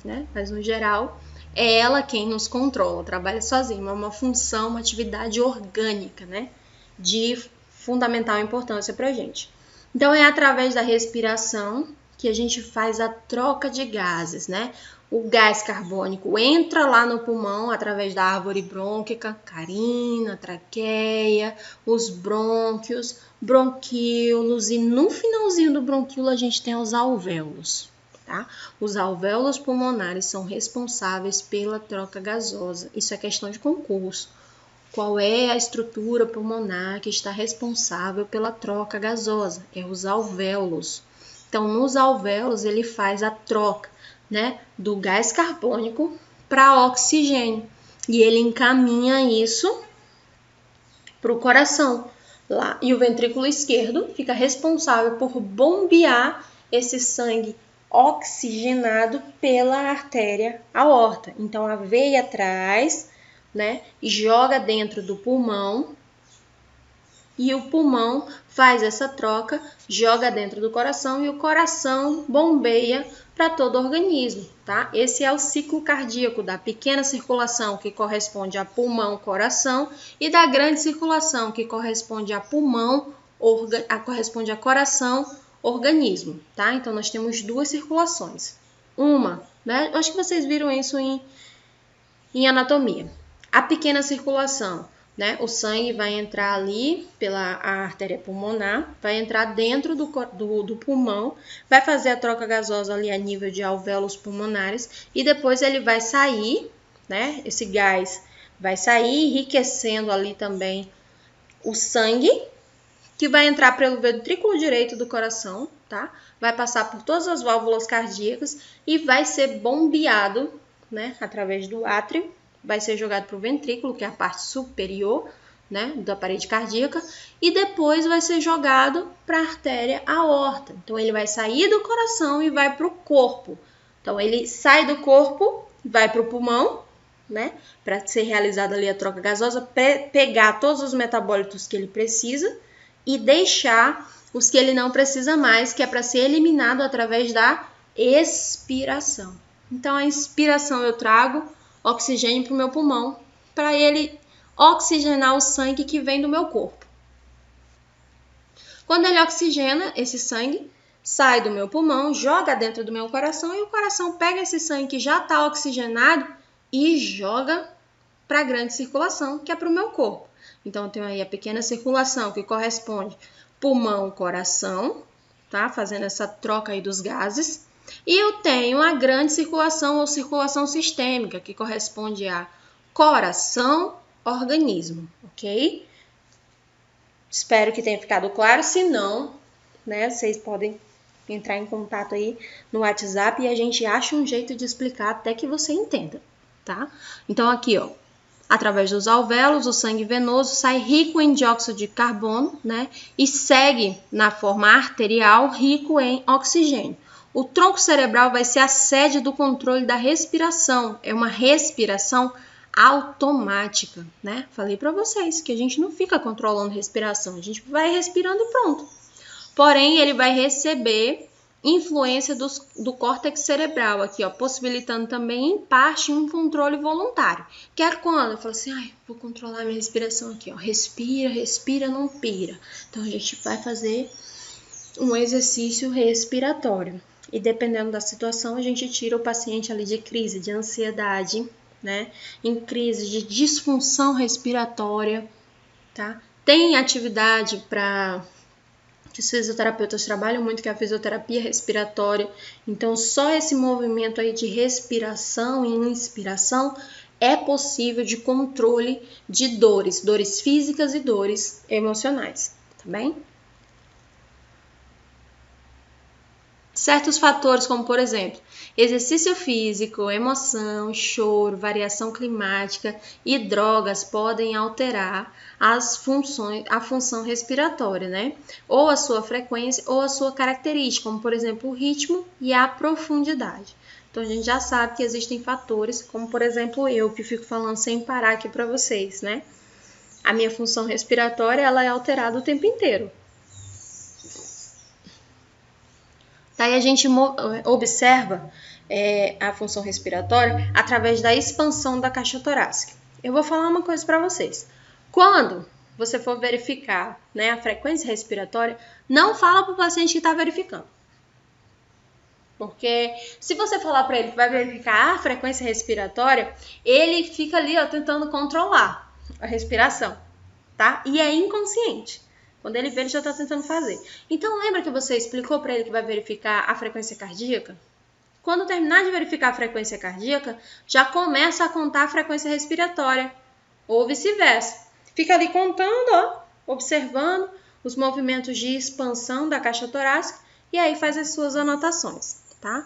né? Mas, no geral... é ela quem nos controla, trabalha sozinha, é uma função, uma atividade orgânica, né? De fundamental importância pra gente. Então, é através da respiração que a gente faz a troca de gases, né? O gás carbônico entra lá no pulmão através da árvore brônquica, carina, traqueia, os brônquios, bronquíolos e no finalzinho do bronquíolo a gente tem os alvéolos. Tá? Os alvéolos pulmonares são responsáveis pela troca gasosa. Isso é questão de concurso. Qual é a estrutura pulmonar que está responsável pela troca gasosa? É os alvéolos. Então, nos alvéolos, ele faz a troca, né, do gás carbônico para oxigênio. E ele encaminha isso para o coração. Lá. E o ventrículo esquerdo fica responsável por bombear esse sangue oxigenado pela artéria aorta. Então, a veia traz, né, e joga dentro do pulmão, e o pulmão faz essa troca, joga dentro do coração, e o coração bombeia para todo o organismo, tá? Esse é o ciclo cardíaco da pequena circulação, que corresponde a pulmão-coração, e da grande circulação, que corresponde a pulmão, corresponde a coração-organismo, tá? Então, nós temos 2 circulações. Uma, né? Eu acho que vocês viram isso em anatomia. A pequena circulação, né? O sangue vai entrar ali pela artéria pulmonar, vai entrar dentro do pulmão, vai fazer a troca gasosa ali a nível de alvéolos pulmonares e depois ele vai sair, né? Esse gás vai sair enriquecendo ali também o sangue, que vai entrar pelo ventrículo direito do coração, tá? Vai passar por todas as válvulas cardíacas e vai ser bombeado, né? Através do átrio, vai ser jogado para o ventrículo, que é a parte superior, né, da parede cardíaca, e depois vai ser jogado para a artéria aorta. Então, ele vai sair do coração e vai para o corpo. Então, ele sai do corpo, vai para o pulmão, né, para ser realizada ali a troca gasosa, pegar todos os metabólitos que ele precisa e deixar os que ele não precisa mais, que é para ser eliminado através da expiração. Então, a inspiração eu trago oxigênio para o meu pulmão, para ele oxigenar o sangue que vem do meu corpo. Quando ele oxigena, esse sangue sai do meu pulmão, joga dentro do meu coração e o coração pega esse sangue que já está oxigenado e joga para a grande circulação, que é para o meu corpo. Então, eu tenho aí a pequena circulação, que corresponde pulmão-coração, tá? Fazendo essa troca aí dos gases. E eu tenho a grande circulação ou circulação sistêmica, que corresponde a coração-organismo, ok? Espero que tenha ficado claro. Se não, né, vocês podem entrar em contato aí no WhatsApp e a gente acha um jeito de explicar até que você entenda, tá? Então, aqui, ó, através dos alvéolos, o sangue venoso sai rico em dióxido de carbono, né? E segue na forma arterial rico em oxigênio. O tronco cerebral vai ser a sede do controle da respiração. É uma respiração automática, né? Falei para vocês que a gente não fica controlando a respiração, a gente vai respirando e pronto. Porém, ele vai receber influência do córtex cerebral aqui, ó, possibilitando também, em parte, um controle voluntário. Que é quando eu falo assim, vou controlar minha respiração aqui, ó, respira, respira, não pira. Então, a gente vai fazer um exercício respiratório. E dependendo da situação, a gente tira o paciente ali de crise de ansiedade, né? Em crise de disfunção respiratória, tá? Tem atividade para que os fisioterapeutas trabalham muito, que é a fisioterapia respiratória. Então, só esse movimento aí de respiração e inspiração é possível de controle de dores físicas e dores emocionais, tá bem? Certos fatores, como por exemplo, exercício físico, emoção, choro, variação climática e drogas podem alterar a função respiratória, né? Ou a sua frequência ou a sua característica, como por exemplo o ritmo e a profundidade. Então a gente já sabe que existem fatores, como por exemplo eu que fico falando sem parar aqui para vocês, né? A minha função respiratória ela é alterada o tempo inteiro. Daí a gente observa a função respiratória através da expansão da caixa torácica. Eu vou falar uma coisa para vocês. Quando você for verificar, né, a frequência respiratória, não fala para o paciente que está verificando. Porque se você falar para ele que vai verificar a frequência respiratória, ele fica ali tentando controlar a respiração, tá? E é inconsciente. Quando ele vê, ele já está tentando fazer. Então, lembra que você explicou para ele que vai verificar a frequência cardíaca? Quando terminar de verificar a frequência cardíaca, já começa a contar a frequência respiratória. Ou vice-versa. Fica ali contando, observando os movimentos de expansão da caixa torácica e aí faz as suas anotações, tá?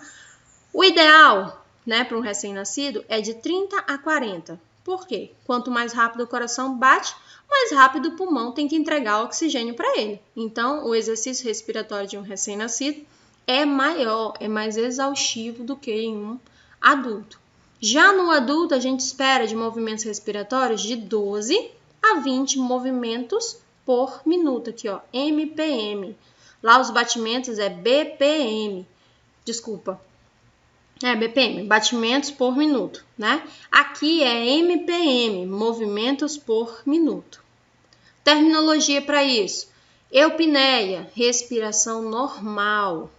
O ideal, né, para um recém-nascido é de 30 a 40. Por quê? Quanto mais rápido o coração bate, mais rápido o pulmão tem que entregar oxigênio para ele. Então, o exercício respiratório de um recém-nascido é maior, é mais exaustivo do que em um adulto. Já no adulto, a gente espera de movimentos respiratórios de 12 a 20 movimentos por minuto. Aqui, ó, MPM. Lá os batimentos é BPM. Desculpa. BPM, batimentos por minuto, né? Aqui é MPM, movimentos por minuto. Terminologia para isso. Eupneia, respiração normal.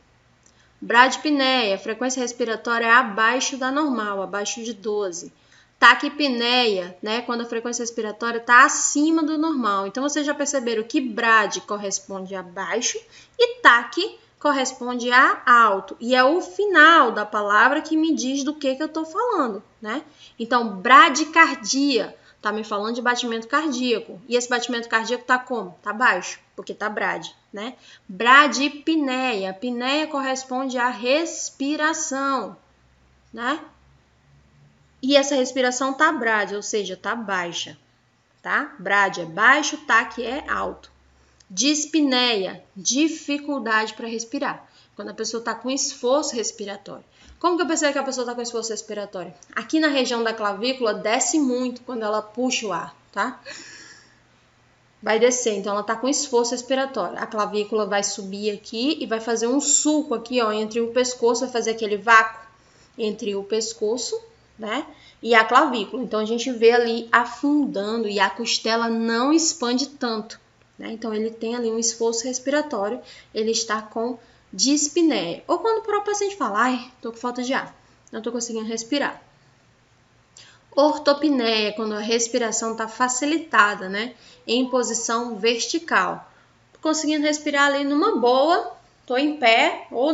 Bradipneia, frequência respiratória abaixo da normal, abaixo de 12. Taquipneia, né, quando a frequência respiratória está acima do normal. Então, vocês já perceberam que brad corresponde a baixo e taque corresponde a alto. E é o final da palavra que me diz do que eu estou falando, né? Então, bradicardia, tá me falando de batimento cardíaco. E esse batimento cardíaco tá como? Tá baixo, porque tá brad, né? Bradipneia. Pneia corresponde à respiração, né? E essa respiração tá brad, ou seja, tá baixa, tá? Brad é baixo, taque é alto. Dispneia, dificuldade para respirar. Quando a pessoa está com esforço respiratório. Como que eu percebo que a pessoa está com esforço respiratório? Aqui na região da clavícula desce muito quando ela puxa o ar, tá? Vai descer, então ela está com esforço respiratório. A clavícula vai subir aqui e vai fazer um sulco aqui, ó, entre o pescoço, vai fazer aquele vácuo entre o pescoço, né, e a clavícula. Então a gente vê ali afundando e a costela não expande tanto, né? Então ele tem ali um esforço respiratório, ele está com dispneia. Ou quando o próprio paciente fala, ai, tô com falta de ar, não tô conseguindo respirar. Ortopneia, quando a respiração está facilitada, né, em posição vertical. Tô conseguindo respirar ali numa boa, tô em pé, ou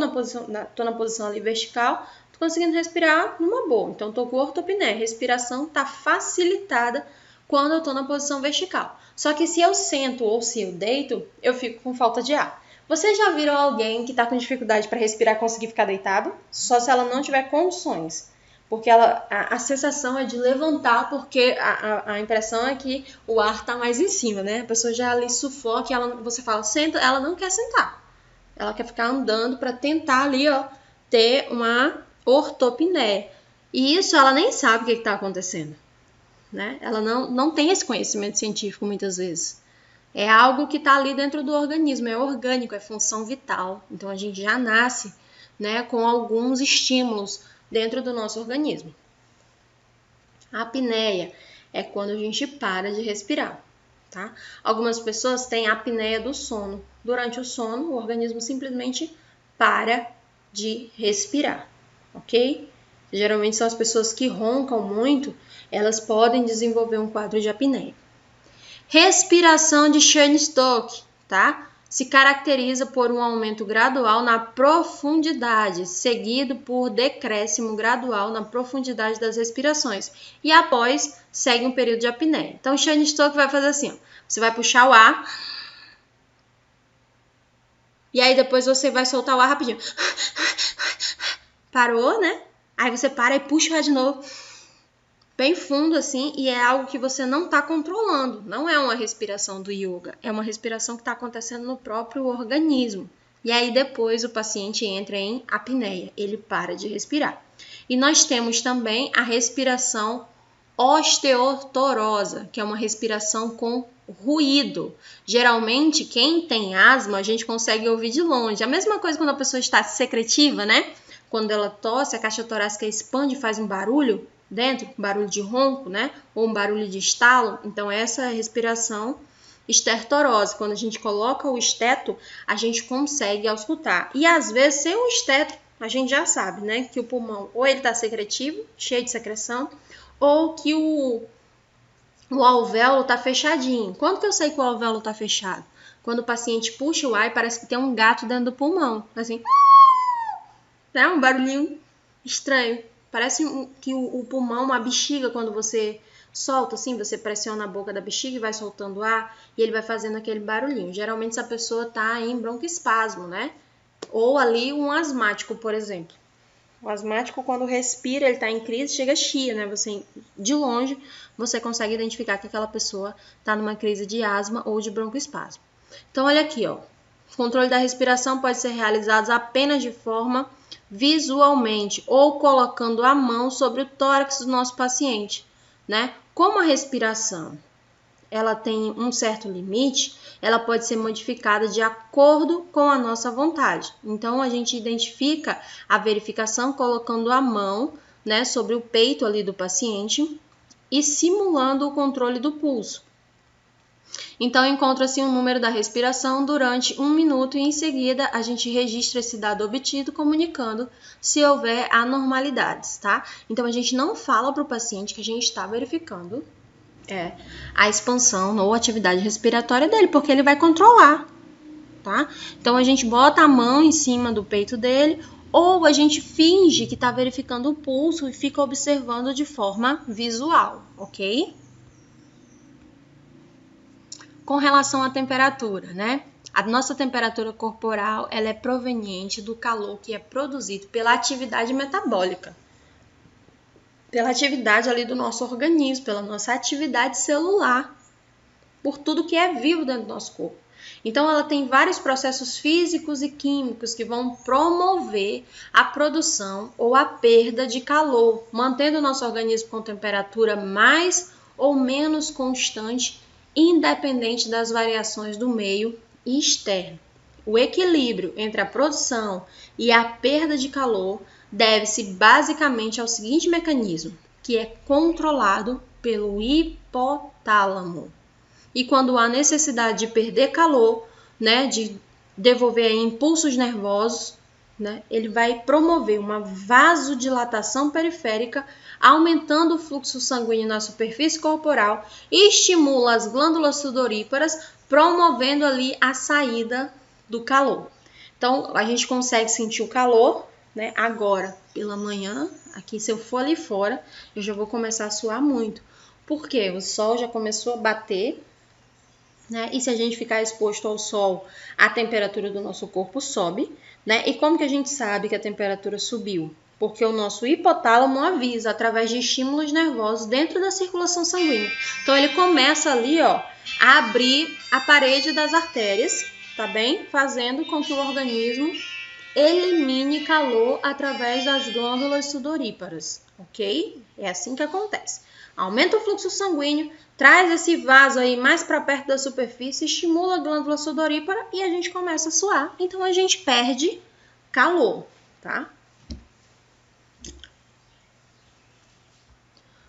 tô na posição ali vertical, tô conseguindo respirar numa boa. Então, tô com ortopneia, respiração está facilitada quando eu tô na posição vertical. Só que se eu sento ou se eu deito, eu fico com falta de ar. Vocês já viram alguém que está com dificuldade para respirar conseguir ficar deitado? Só se ela não tiver condições. Porque a sensação é de levantar, porque a impressão é que o ar está mais em cima, né? A pessoa já ali sufoca, você fala, senta, ela não quer sentar. Ela quer ficar andando para tentar ali, ó, ter uma ortopneia. E isso ela nem sabe o que está acontecendo, né? Ela não tem esse conhecimento científico muitas vezes. É algo que está ali dentro do organismo, é orgânico, é função vital. Então a gente já nasce, né, com alguns estímulos dentro do nosso organismo. A apneia é quando a gente para de respirar, tá? Algumas pessoas têm a apneia do sono. Durante o sono, o organismo simplesmente para de respirar, ok? Geralmente são as pessoas que roncam muito, elas podem desenvolver um quadro de apneia. Respiração de Cheyne-Stokes, tá? Se caracteriza por um aumento gradual na profundidade, seguido por decréscimo gradual na profundidade das respirações. E após, segue um período de apneia. Então, Cheyne-Stokes vai fazer assim, ó. Você vai puxar o ar, e aí depois você vai soltar o ar rapidinho. Parou, né? Aí você para e puxa o ar de novo. Bem fundo assim, e é algo que você não está controlando. Não é uma respiração do yoga, é uma respiração que está acontecendo no próprio organismo. E aí depois o paciente entra em apneia, ele para de respirar. E nós temos também a respiração osteotorosa, que é uma respiração com ruído. Geralmente, quem tem asma, a gente consegue ouvir de longe. A mesma coisa quando a pessoa está secretiva, né? Quando ela tosse, a caixa torácica expande e faz um barulho dentro, um barulho de ronco, né? Ou um barulho de estalo. Então, essa é a respiração estertorose. Quando a gente coloca o esteto, a gente consegue auscultar. E às vezes, sem o esteto, a gente já sabe, né? Que o pulmão ou ele está secretivo, cheio de secreção, ou que o alvéolo está fechadinho. Quando que eu sei que o alvéolo está fechado? Quando o paciente puxa o ar e parece que tem um gato dentro do pulmão. Assim, né? Um barulhinho estranho. Parece que o pulmão, uma bexiga, quando você solta, assim, você pressiona a boca da bexiga e vai soltando ar, e ele vai fazendo aquele barulhinho. Geralmente essa pessoa está em broncoespasmo, né? Ou ali um asmático, por exemplo. O asmático, quando respira, ele está em crise, chega chia, né? Você, de longe, você consegue identificar que aquela pessoa está numa crise de asma ou de broncoespasmo. Então, olha aqui, ó. O controle da respiração pode ser realizado apenas de forma visualmente ou colocando a mão sobre o tórax do nosso paciente, né? Como a respiração ela tem um certo limite, ela pode ser modificada de acordo com a nossa vontade. Então, a gente identifica a verificação colocando a mão, né, sobre o peito ali do paciente e simulando o controle do pulso. Então, encontra-se um número da respiração durante 1 minuto e, em seguida, a gente registra esse dado obtido, comunicando se houver anormalidades, tá? Então, a gente não fala para o paciente que a gente está verificando a expansão ou atividade respiratória dele, porque ele vai controlar, tá? Então, a gente bota a mão em cima do peito dele ou a gente finge que está verificando o pulso e fica observando de forma visual, ok? Com relação à temperatura, né? A nossa temperatura corporal ela é proveniente do calor que é produzido pela atividade metabólica, pela atividade ali do nosso organismo, pela nossa atividade celular, por tudo que é vivo dentro do nosso corpo. Então, ela tem vários processos físicos e químicos que vão promover a produção ou a perda de calor, mantendo o nosso organismo com temperatura mais ou menos constante, independente das variações do meio externo. O equilíbrio entre a produção e a perda de calor deve-se basicamente ao seguinte mecanismo, que é controlado pelo hipotálamo. E quando há necessidade de perder calor, né, de devolver impulsos nervosos, né, ele vai promover uma vasodilatação periférica, aumentando o fluxo sanguíneo na superfície corporal e estimula as glândulas sudoríparas, promovendo ali a saída do calor. Então, a gente consegue sentir o calor, né, agora pela manhã. Aqui, se eu for ali fora, eu já vou começar a suar muito. Por quê? O sol já começou a bater, né? E se a gente ficar exposto ao sol, a temperatura do nosso corpo sobe, né? E como que a gente sabe que a temperatura subiu? Porque o nosso hipotálamo avisa através de estímulos nervosos dentro da circulação sanguínea. Então, ele começa ali, ó, a abrir a parede das artérias, tá bem? Fazendo com que o organismo elimine calor através das glândulas sudoríparas, ok? É assim que acontece. Aumenta o fluxo sanguíneo, traz esse vaso aí mais para perto da superfície, estimula a glândula sudorípara e a gente começa a suar. Então, a gente perde calor, tá?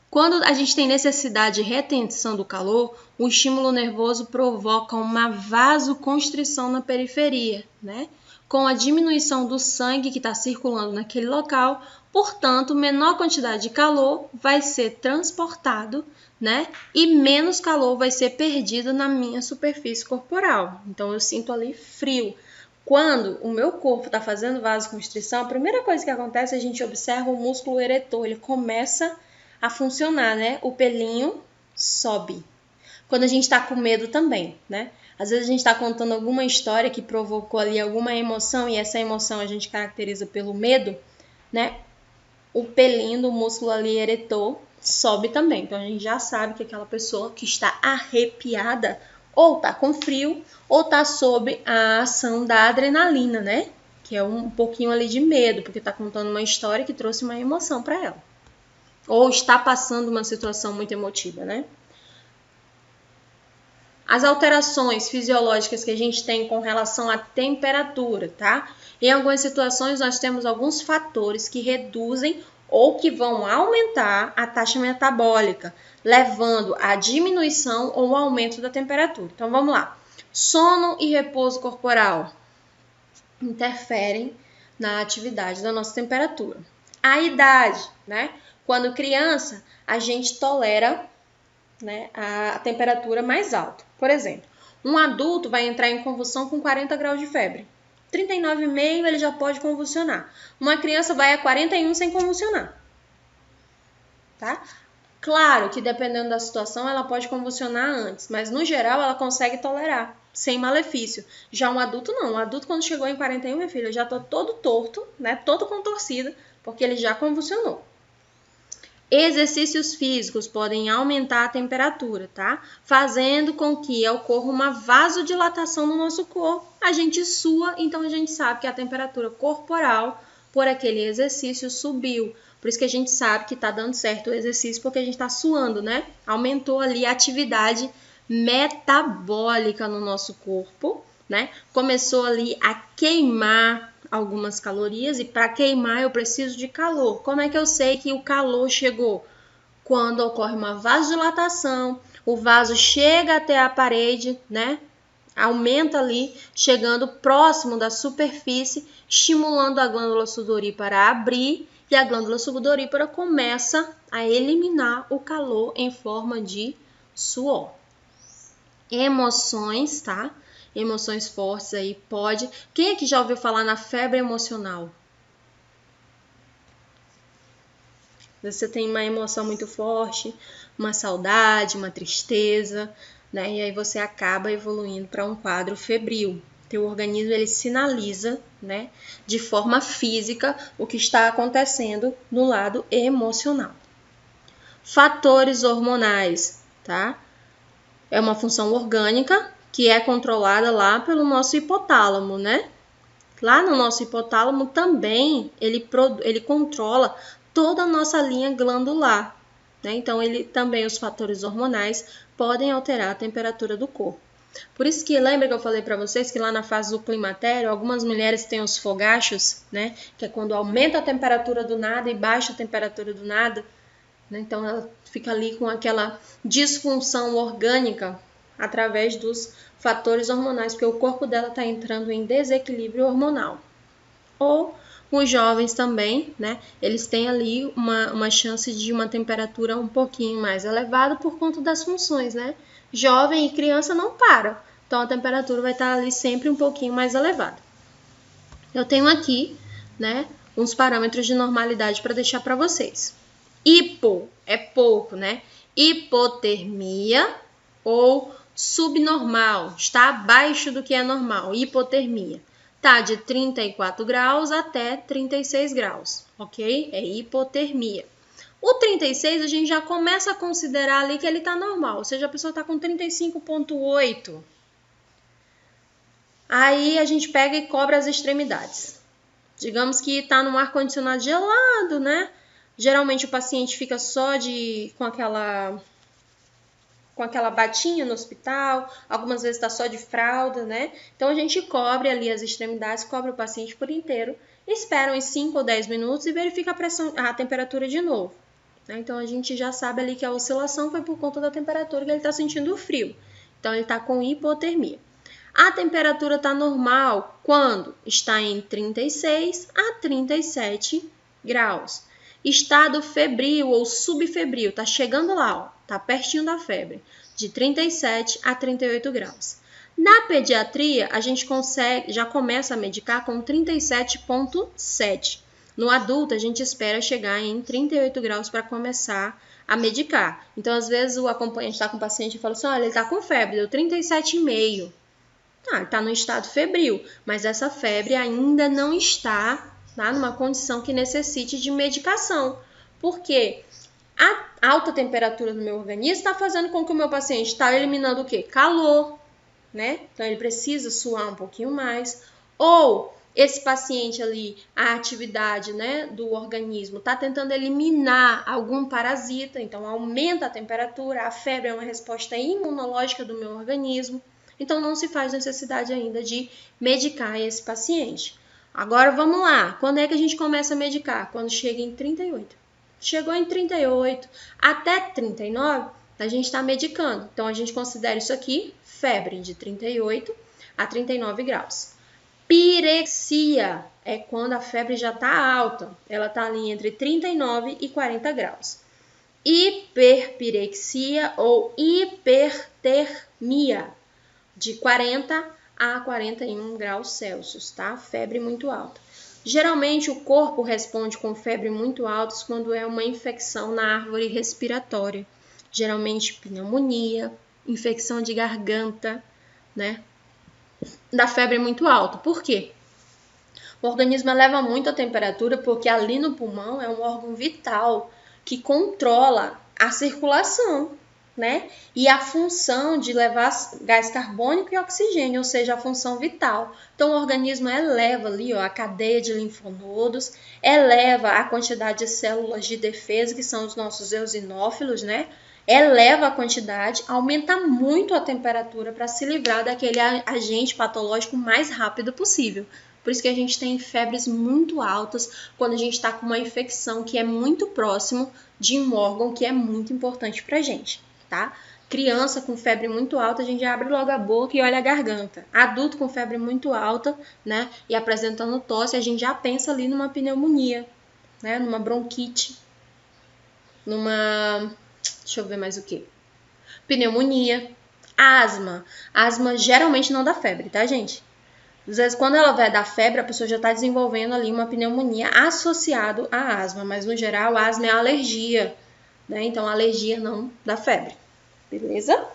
Quando a gente tem necessidade de retenção do calor, o estímulo nervoso provoca uma vasoconstrição na periferia, né? Com a diminuição do sangue que está circulando naquele local, portanto, menor quantidade de calor vai ser transportado, né? E menos calor vai ser perdido na minha superfície corporal. Então, eu sinto ali frio. Quando o meu corpo está fazendo vasoconstrição, a primeira coisa que acontece é a gente observa o músculo eretor, ele começa a funcionar, né? O pelinho sobe. Quando a gente está com medo também, né? Às vezes a gente está contando alguma história que provocou ali alguma emoção e essa emoção a gente caracteriza pelo medo, né? O pelinho do músculo ali eretor sobe também. Então a gente já sabe que aquela pessoa que está arrepiada ou está com frio ou está sob a ação da adrenalina, né? Que é um pouquinho ali de medo, porque está contando uma história que trouxe uma emoção para ela. Ou está passando uma situação muito emotiva, né? As alterações fisiológicas que a gente tem com relação à temperatura, tá? Em algumas situações nós temos alguns fatores que reduzem ou que vão aumentar a taxa metabólica, levando à diminuição ou aumento da temperatura. Então vamos lá. Sono e repouso corporal interferem na atividade da nossa temperatura. A idade, né? Quando criança, a gente tolera, né, a temperatura mais alta. Por exemplo, um adulto vai entrar em convulsão com 40 graus de febre. 39,5 ele já pode convulsionar. Uma criança vai a 41 sem convulsionar. Tá? Claro que dependendo da situação ela pode convulsionar antes, mas no geral ela consegue tolerar, sem malefício. Já um adulto não. Um adulto quando chegou em 41, minha filha, já tô todo torto, né, todo contorcido, porque ele já convulsionou. Exercícios físicos podem aumentar a temperatura, tá? Fazendo com que ocorra uma vasodilatação no nosso corpo. A gente sua, então a gente sabe que a temperatura corporal por aquele exercício subiu. Por isso que a gente sabe que está dando certo o exercício, porque a gente está suando, né? Aumentou ali a atividade metabólica no nosso corpo, né? Começou ali a queimar algumas calorias e para queimar eu preciso de calor. Como é que eu sei que o calor chegou? Quando ocorre uma vasodilatação, o vaso chega até a parede, né? Aumenta ali, chegando próximo da superfície, estimulando a glândula sudorípara a abrir e a glândula sudorípara começa a eliminar o calor em forma de suor. Emoções, tá? Emoções fortes aí pode. Quem aqui já ouviu falar na febre emocional? Você tem uma emoção muito forte, uma saudade, uma tristeza, né? E aí você acaba evoluindo para um quadro febril. Teu organismo ele sinaliza, né, de forma física o que está acontecendo no lado emocional. Fatores hormonais, tá? É uma função orgânica que é controlada lá pelo nosso hipotálamo, né? Lá no nosso hipotálamo também ele controla toda a nossa linha glandular, né? Então, também os fatores hormonais podem alterar a temperatura do corpo. Por isso que lembra que eu falei para vocês que lá na fase do climatério, algumas mulheres têm os fogachos, né? Que é quando aumenta a temperatura do nada e baixa a temperatura do nada, né? Então, ela fica ali com aquela disfunção orgânica através dos fatores hormonais, porque o corpo dela está entrando em desequilíbrio hormonal. Ou os jovens também, né? Eles têm ali uma chance de uma temperatura um pouquinho mais elevada por conta das funções, né? Jovem e criança não param, então a temperatura vai estar ali sempre um pouquinho mais elevada. Eu tenho aqui, né, uns parâmetros de normalidade para deixar para vocês. Hipo é pouco, né? Hipotermia ou subnormal, está abaixo do que é normal, hipotermia. Tá de 34 graus até 36 graus, ok? É hipotermia. O 36 a gente já começa a considerar ali que ele tá normal, ou seja, a pessoa tá com 35,8. Aí a gente pega e cobra as extremidades. Digamos que está num ar-condicionado gelado, né? Geralmente o paciente fica só com aquela batinha no hospital, algumas vezes está só de fralda, né? Então a gente cobre ali as extremidades, cobre o paciente por inteiro, espera uns 5 ou 10 minutos e verifica a temperatura de novo. Né? Então a gente já sabe ali que a oscilação foi por conta da temperatura que ele está sentindo frio. Então ele está com hipotermia. A temperatura está normal quando está em 36 a 37 graus. Estado febril ou subfebril, está chegando lá, ó, tá pertinho da febre, de 37 a 38 graus. Na pediatria, a gente já começa a medicar com 37,7. No adulto, a gente espera chegar em 38 graus para começar a medicar. Então, às vezes, o acompanhante está com o paciente e fala assim, olha, ele está com febre, deu 37,5. Ele está no estado febril, mas essa febre ainda não está numa condição que necessite de medicação. Porque a alta temperatura do meu organismo está fazendo com que o meu paciente está eliminando o quê? Calor, né? Então ele precisa suar um pouquinho mais. Ou esse paciente ali, a atividade, né, do organismo está tentando eliminar algum parasita, então aumenta a temperatura, a febre é uma resposta imunológica do meu organismo. Então, não se faz necessidade ainda de medicar esse paciente. Agora, vamos lá. Quando é que a gente começa a medicar? Quando chega em 38. Chegou em 38 até 39, a gente está medicando. Então, a gente considera isso aqui febre de 38 a 39 graus. Pirexia é quando a febre já está alta. Ela está ali entre 39 e 40 graus. Hiperpirexia ou hipertermia de 40 a 41 graus Celsius, tá? Febre muito alta. Geralmente, o corpo responde com febre muito alta quando é uma infecção na árvore respiratória. Geralmente, pneumonia, infecção de garganta, né? Da febre muito alta. Por quê? O organismo eleva muito a temperatura porque ali no pulmão é um órgão vital que controla a circulação, né? E a função de levar gás carbônico e oxigênio, ou seja, a função vital. Então, o organismo eleva ali, ó, a cadeia de linfonodos, eleva a quantidade de células de defesa, que são os nossos eosinófilos, né? Eleva a quantidade, aumenta muito a temperatura para se livrar daquele agente patológico o mais rápido possível. Por isso que a gente tem febres muito altas quando a gente está com uma infecção que é muito próximo de um órgão que é muito importante para a gente. Tá? Criança com febre muito alta, a gente abre logo a boca e olha a garganta. Adulto com febre muito alta, né, e apresentando tosse, a gente já pensa ali numa pneumonia, né, numa bronquite, deixa eu ver mais o que? Pneumonia, asma. Asma geralmente não dá febre, tá, gente? Às vezes, quando ela vai dar febre, a pessoa já está desenvolvendo ali uma pneumonia associada à asma, mas no geral, a asma é alergia, né? Então, a alergia não dá febre. Beleza?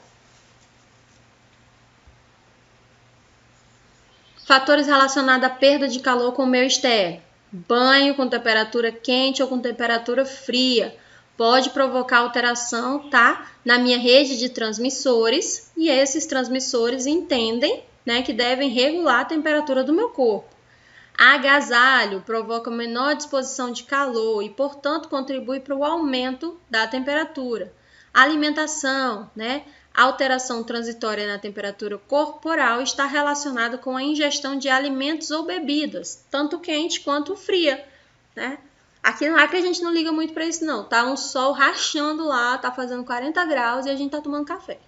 Fatores relacionados à perda de calor com o meio externo. Banho com temperatura quente ou com temperatura fria. Pode provocar alteração, tá? Na minha rede de transmissores. E esses transmissores entendem, né, que devem regular a temperatura do meu corpo. Agasalho provoca menor disposição de calor e, portanto, contribui para o aumento da temperatura. Alimentação, né? Alteração transitória na temperatura corporal está relacionada com a ingestão de alimentos ou bebidas, tanto quente quanto fria, né? Aqui no Acre a gente não liga muito para isso não, tá um sol rachando lá, tá fazendo 40 graus e a gente tá tomando café,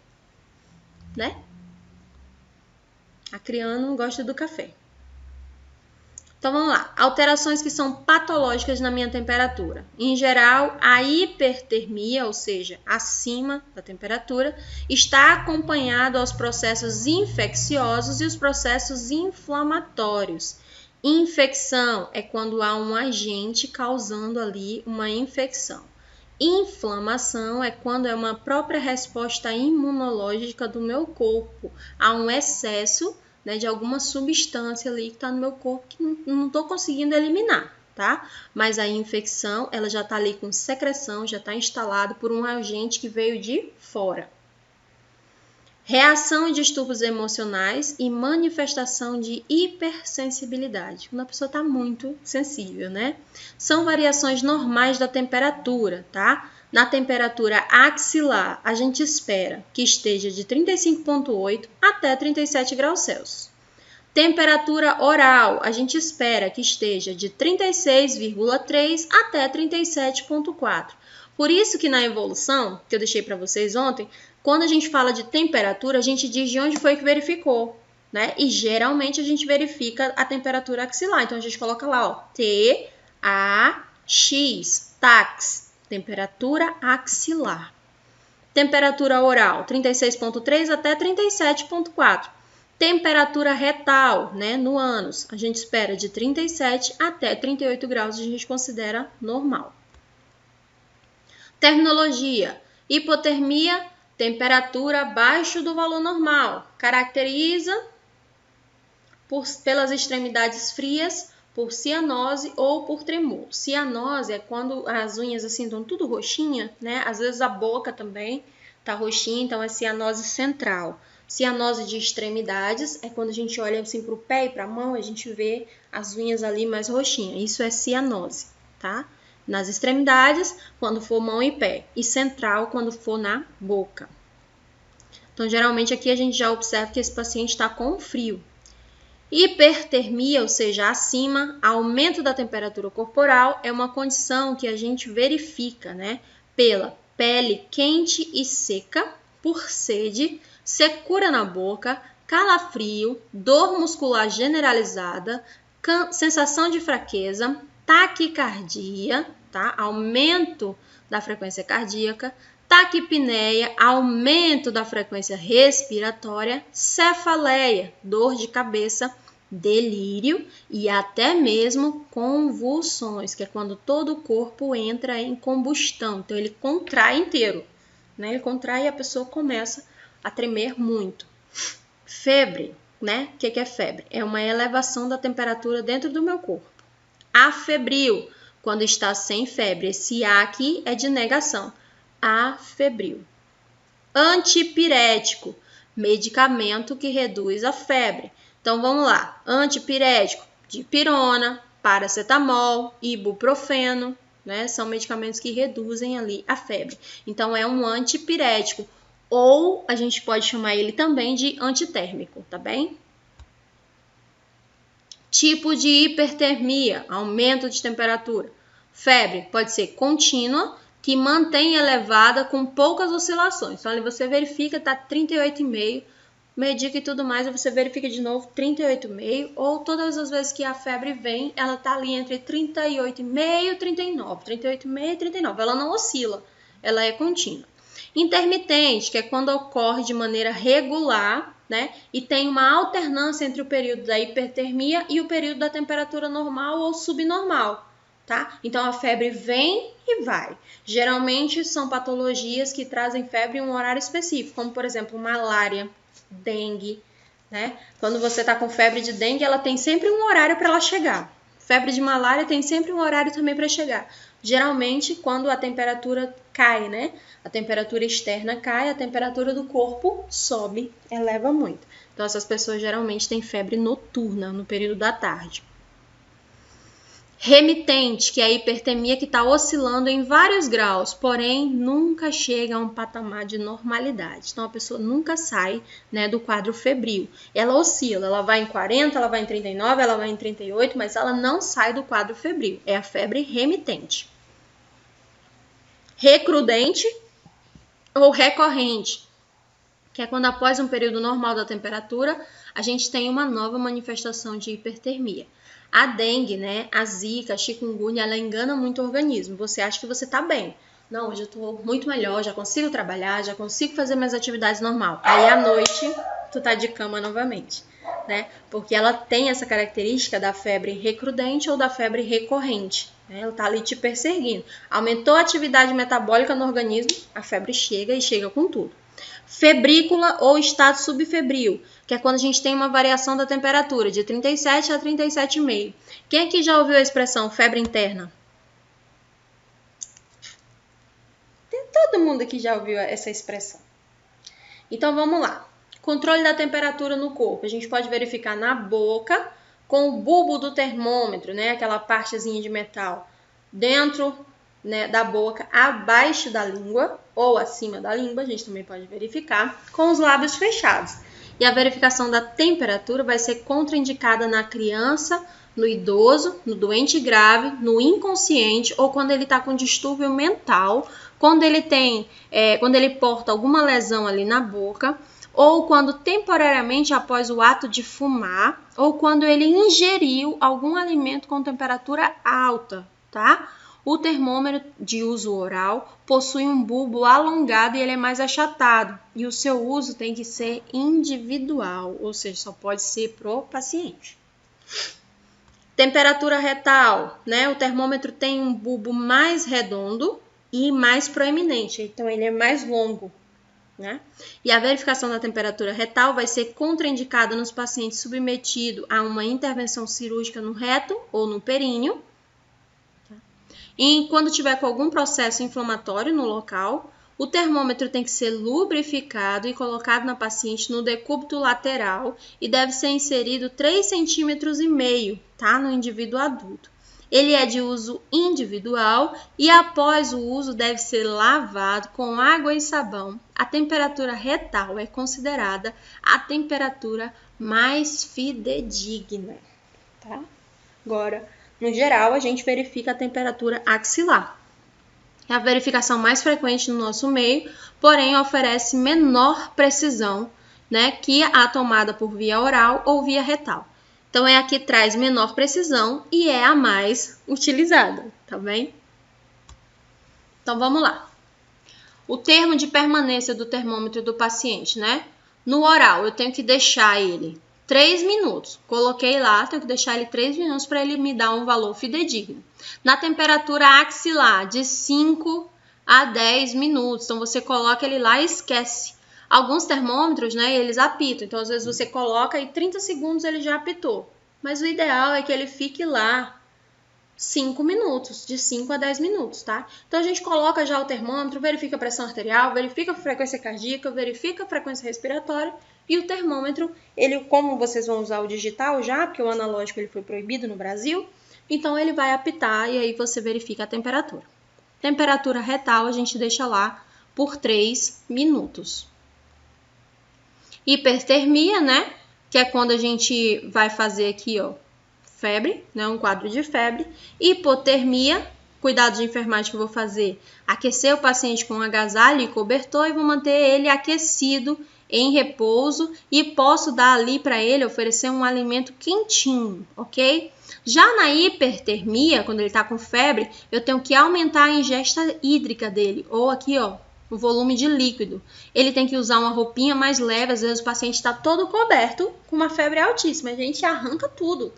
né? Acriano gosta do café. Então, vamos lá. Alterações que são patológicas na minha temperatura. Em geral, a hipertermia, ou seja, acima da temperatura, está acompanhado aos processos infecciosos e os processos inflamatórios. Infecção é quando há um agente causando ali uma infecção. Inflamação é quando é uma própria resposta imunológica do meu corpo a um excesso, né, de alguma substância ali que está no meu corpo que não estou conseguindo eliminar, tá? Mas a infecção, ela já está ali com secreção, já está instalado por um agente que veio de fora. Reação e distúrbios emocionais e manifestação de hipersensibilidade. Quando a pessoa está muito sensível, né? São variações normais da temperatura, tá? Na temperatura axilar, a gente espera que esteja de 35,8 até 37 graus Celsius. Temperatura oral, a gente espera que esteja de 36,3 até 37,4. Por isso que na evolução, que eu deixei para vocês ontem, quando a gente fala de temperatura, a gente diz de onde foi que verificou, né? E geralmente a gente verifica a temperatura axilar. Então a gente coloca lá, ó, T-A-X, tax, temperatura axilar. Temperatura oral, 36,3 até 37,4. Temperatura retal, né, no ânus, a gente espera de 37 até 38 graus, a gente considera normal. Terminologia: hipotermia, temperatura abaixo do valor normal. Caracteriza pelas extremidades frias, por cianose ou por tremor. Cianose é quando as unhas assim estão tudo roxinha, né? Às vezes a boca também tá roxinha, então é cianose central. Cianose de extremidades é quando a gente olha assim para o pé e para a mão, a gente vê as unhas ali mais roxinhas. Isso é cianose, tá? Nas extremidades, quando for mão e pé. E central, quando for na boca. Então, geralmente aqui a gente já observa que esse paciente está com frio. Hipertermia, ou seja, acima, aumento da temperatura corporal, é uma condição que a gente verifica, né? Pela pele quente e seca, por sede, secura na boca, calafrio, dor muscular generalizada, sensação de fraqueza, taquicardia, tá? Aumento da frequência cardíaca, taquipneia, aumento da frequência respiratória, cefaleia, dor de cabeça, delírio e até mesmo convulsões, que é quando todo o corpo entra em combustão. Então, ele contrai inteiro, né? Ele contrai e a pessoa começa a tremer muito. Febre, né? O que é febre? É uma elevação da temperatura dentro do meu corpo. Afebril, quando está sem febre. Esse A aqui é de negação. Afebril. Antipirético, medicamento que reduz a febre. Então, vamos lá. Antipirético, dipirona, paracetamol, ibuprofeno, né? São medicamentos que reduzem ali a febre. Então, é um antipirético. Ou a gente pode chamar ele também de antitérmico, tá bem? Tipo de hipertermia, aumento de temperatura. Febre pode ser contínua, que mantém elevada com poucas oscilações. Então, ali você verifica, tá 38,5, medica e tudo mais, e você verifica de novo 38,5, ou todas as vezes que a febre vem, ela tá ali entre 38,5 e 39, 38,5 e 39. Ela não oscila, ela é contínua. Intermitente, que é quando ocorre de maneira regular, né? E tem uma alternância entre o período da hipertermia e o período da temperatura normal ou subnormal, tá? Então, a febre vem e vai. Geralmente, são patologias que trazem febre em um horário específico, como, por exemplo, malária, dengue, né? Quando você tá com febre de dengue, ela tem sempre um horário para ela chegar. Febre de malária tem sempre um horário também para chegar. Geralmente, quando a temperatura cai, né? A temperatura externa cai, a temperatura do corpo sobe, eleva muito. Então, essas pessoas geralmente têm febre noturna, no período da tarde. Remitente, que é a hipertermia que está oscilando em vários graus, porém nunca chega a um patamar de normalidade. Então, a pessoa nunca sai, né, do quadro febril. Ela oscila, ela vai em 40, ela vai em 39, ela vai em 38, mas ela não sai do quadro febril. É a febre remitente. Recrudente ou recorrente, que é quando após um período normal da temperatura, a gente tem uma nova manifestação de hipertermia. A dengue, né, a zika, a chikungunya, ela engana muito o organismo. Você acha que você tá bem. Não, hoje eu tô muito melhor, já consigo trabalhar, já consigo fazer minhas atividades normal. Aí à noite, tu tá de cama novamente, né? Porque ela tem essa característica da febre recrudente ou da febre recorrente. Né? Ela tá ali te perseguindo. Aumentou a atividade metabólica no organismo, a febre chega e chega com tudo. Febrícula ou estado subfebril, que é quando a gente tem uma variação da temperatura de 37 a 37,5. Quem aqui já ouviu a expressão febre interna? Todo mundo aqui já ouviu essa expressão. Então, vamos lá. Controle da temperatura no corpo. A gente pode verificar na boca com o bulbo do termômetro, né? Aquela partezinha de metal dentro, né, da boca, abaixo da língua ou acima da língua. A gente também pode verificar com os lábios fechados. E a verificação da temperatura vai ser contraindicada na criança, no idoso, no doente grave, no inconsciente ou quando ele está com distúrbio mental, quando ele porta alguma lesão ali na boca, ou quando temporariamente após o ato de fumar, ou quando ele ingeriu algum alimento com temperatura alta, tá? O termômetro de uso oral possui um bulbo alongado e ele é mais achatado, e o seu uso tem que ser individual, ou seja, só pode ser pro paciente. Temperatura retal, né? O termômetro tem um bulbo mais redondo e mais proeminente, então ele é mais longo, né? E a verificação da temperatura retal vai ser contraindicada nos pacientes submetidos a uma intervenção cirúrgica no reto ou no períneo, tá? E quando tiver com algum processo inflamatório no local, o termômetro tem que ser lubrificado e colocado na paciente no decúbito lateral e deve ser inserido 3,5 cm, tá? No indivíduo adulto. Ele é de uso individual e após o uso deve ser lavado com água e sabão. A temperatura retal é considerada a temperatura mais fidedigna, tá? Agora, no geral, a gente verifica a temperatura axilar. É a verificação mais frequente no nosso meio, porém oferece menor precisão, né, que a tomada por via oral ou via retal. Então, é a que traz menor precisão e é a mais utilizada, tá bem? Então, vamos lá. O termo de permanência do termômetro do paciente, né? No oral, eu tenho que deixar ele 3 minutos. Coloquei lá, tenho que deixar ele 3 minutos para ele me dar um valor fidedigno. Na temperatura axilar, de 5 a 10 minutos. Então, você coloca ele lá e esquece. Alguns termômetros, né, eles apitam. Então, às vezes, você coloca e 30 segundos ele já apitou. Mas o ideal é que ele fique lá 5 minutos, de 5 a 10 minutos, tá? Então, a gente coloca já o termômetro, verifica a pressão arterial, verifica a frequência cardíaca, verifica a frequência respiratória. E o termômetro, ele, como vocês vão usar o digital já, porque o analógico ele foi proibido no Brasil, então ele vai apitar e aí você verifica a temperatura. Temperatura retal a gente deixa lá por 3 minutos. Hipertermia, né? Que é quando a gente vai fazer aqui, ó, febre, né? Um quadro de febre. Hipotermia, cuidado de enfermagem que eu vou fazer. Aquecer o paciente com agasalho e cobertor e vou manter ele aquecido em repouso e posso dar ali para ele, oferecer um alimento quentinho, ok? Já na hipertermia, quando ele está com febre, eu tenho que aumentar a ingesta hídrica dele, ou aqui, ó, o volume de líquido. Ele tem que usar uma roupinha mais leve, às vezes o paciente está todo coberto com uma febre altíssima, a gente arranca tudo.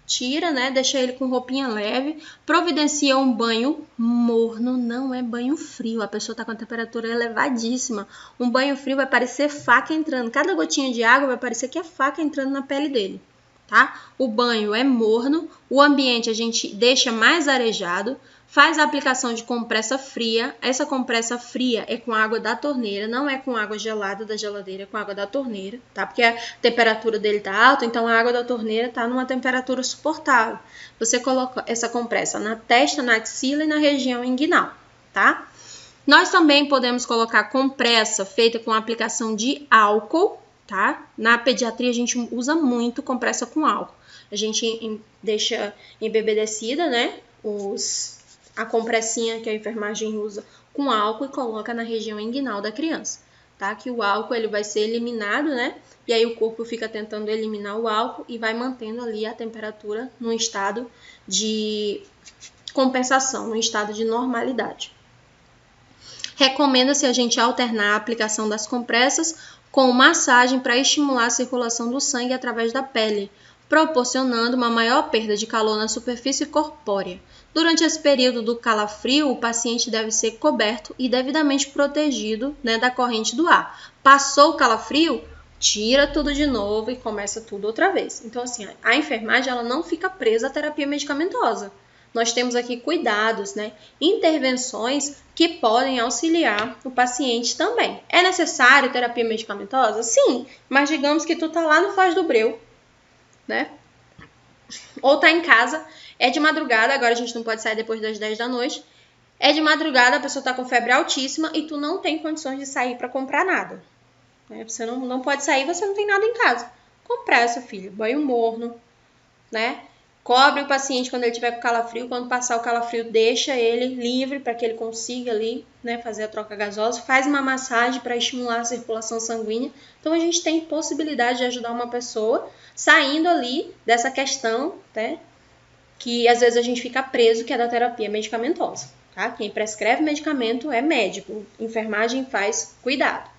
Tira, né? Deixa ele com roupinha leve, providencia um banho morno, não é banho frio. A pessoa está com a temperatura elevadíssima. Um banho frio vai parecer faca entrando. Cada gotinha de água vai parecer que é faca entrando na pele dele, tá? O banho é morno, o ambiente a gente deixa mais arejado, faz a aplicação de compressa fria. Essa compressa fria é com água da torneira, não é com água gelada da geladeira, é com água da torneira, tá? Porque a temperatura dele tá alta, então a água da torneira tá numa temperatura suportável. Você coloca essa compressa na testa, na axila e na região inguinal, tá? Nós também podemos colocar compressa feita com aplicação de álcool, tá? Na pediatria a gente usa muito compressa com álcool. A gente deixa embebedecida, né? A compressinha que a enfermagem usa com álcool e coloca na região inguinal da criança, tá? Que o álcool ele vai ser eliminado, né? E aí o corpo fica tentando eliminar o álcool e vai mantendo ali a temperatura num estado de compensação, num estado de normalidade. Recomenda-se a gente alternar a aplicação das compressas com massagem para estimular a circulação do sangue através da pele, proporcionando uma maior perda de calor na superfície corpórea. Durante esse período do calafrio, o paciente deve ser coberto e devidamente protegido, né, da corrente do ar. Passou o calafrio, tira tudo de novo e começa tudo outra vez. Então, assim, a enfermagem ela não fica presa à terapia medicamentosa. nós temos aqui cuidados, né? Intervenções que podem auxiliar o paciente também. É necessário terapia medicamentosa? Sim, mas digamos que tu tá lá no Foz do Breu, né? Ou tá em casa, é de madrugada, agora a gente não pode sair depois das 10 da noite, é de madrugada, a pessoa tá com febre altíssima e tu não tem condições de sair para comprar nada. Né? Você não pode sair, você não tem nada em casa. Compressa, filho, banho morno, né? Cobre o paciente quando ele tiver com calafrio, quando passar o calafrio, deixa ele livre para que ele consiga ali, né, fazer a troca gasosa, faz uma massagem para estimular a circulação sanguínea. Então a gente tem possibilidade de ajudar uma pessoa saindo ali dessa questão, né, que às vezes a gente fica preso, que é da terapia medicamentosa, tá? Quem prescreve medicamento é médico, enfermagem faz cuidado.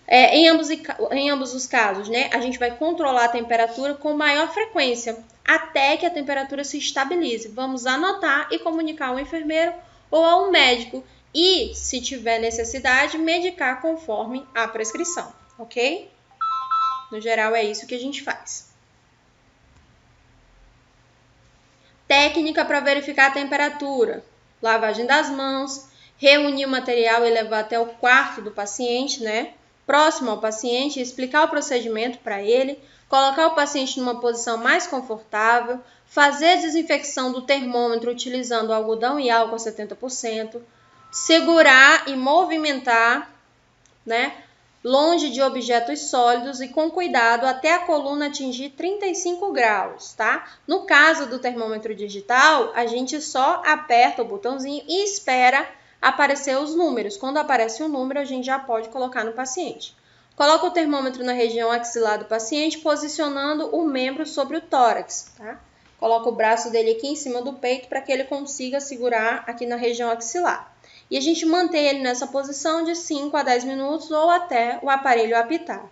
Em ambos os casos, né, a gente vai controlar a temperatura com maior frequência, até que a temperatura se estabilize. Vamos anotar e comunicar ao enfermeiro ou ao médico e, se tiver necessidade, medicar conforme a prescrição, ok? No geral, é isso que a gente faz. Técnica para verificar a temperatura: lavagem das mãos, reunir o material e levar até o quarto do paciente, né? Próximo ao paciente, explicar o procedimento para ele, colocar o paciente numa posição mais confortável, fazer a desinfecção do termômetro utilizando algodão e álcool a 70%, segurar e movimentar, né, longe de objetos sólidos e com cuidado até a coluna atingir 35 graus, tá? No caso do termômetro digital, a gente só aperta o botãozinho e espera aparecer os números. Quando aparece o número, a gente já pode colocar no paciente. Coloca o termômetro na região axilar do paciente, posicionando o membro sobre o tórax, tá? Coloca o braço dele aqui em cima do peito para que ele consiga segurar aqui na região axilar. E a gente mantém ele nessa posição de 5 a 10 minutos ou até o aparelho apitar.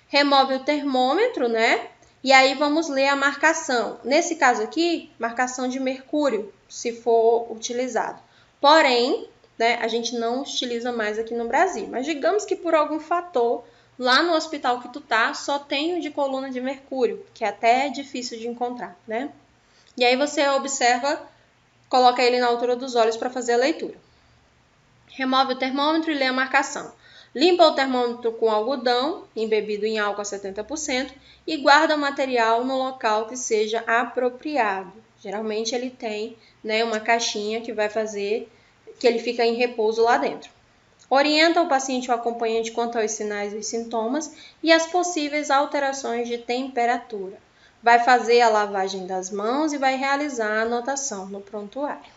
Remove o termômetro, né? E aí vamos ler a marcação. Nesse caso aqui, marcação de mercúrio, se for utilizado. Porém, né, a gente não utiliza mais aqui no Brasil. Mas digamos que por algum fator, lá no hospital que tu tá, só tem o de coluna de mercúrio, que é até difícil de encontrar, né? E aí você observa, coloca ele na altura dos olhos para fazer a leitura. Remove o termômetro e lê a marcação. Limpa o termômetro com algodão, embebido em álcool a 70%, e guarda o material no local que seja apropriado. Geralmente ele tem, né, uma caixinha que vai fazer que ele fica em repouso lá dentro. Orienta o paciente ou acompanhante quanto aos sinais e sintomas e as possíveis alterações de temperatura. Vai fazer a lavagem das mãos e vai realizar a anotação no prontuário.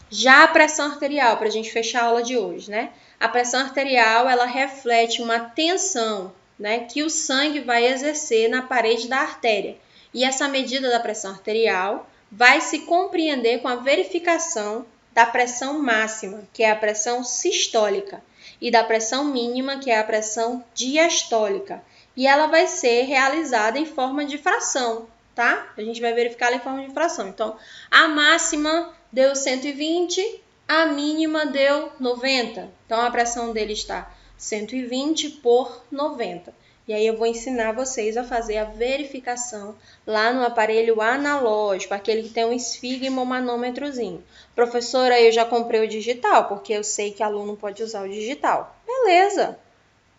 Já a pressão arterial, para a gente fechar a aula de hoje, né? A pressão arterial, ela reflete uma tensão, né, que o sangue vai exercer na parede da artéria. E essa medida da pressão arterial vai se compreender com a verificação da pressão máxima, que é a pressão sistólica, e da pressão mínima, que é a pressão diastólica. E ela vai ser realizada em forma de fração, tá? A gente vai verificar ela em forma de fração. Então, a máxima deu 120, a mínima deu 90. Então, a pressão dele está 120 por 90. E aí eu vou ensinar vocês a fazer a verificação lá no aparelho analógico, aquele que tem um esfigmomanômetrozinho. Professora, eu já comprei o digital, porque eu sei que aluno pode usar o digital. Beleza!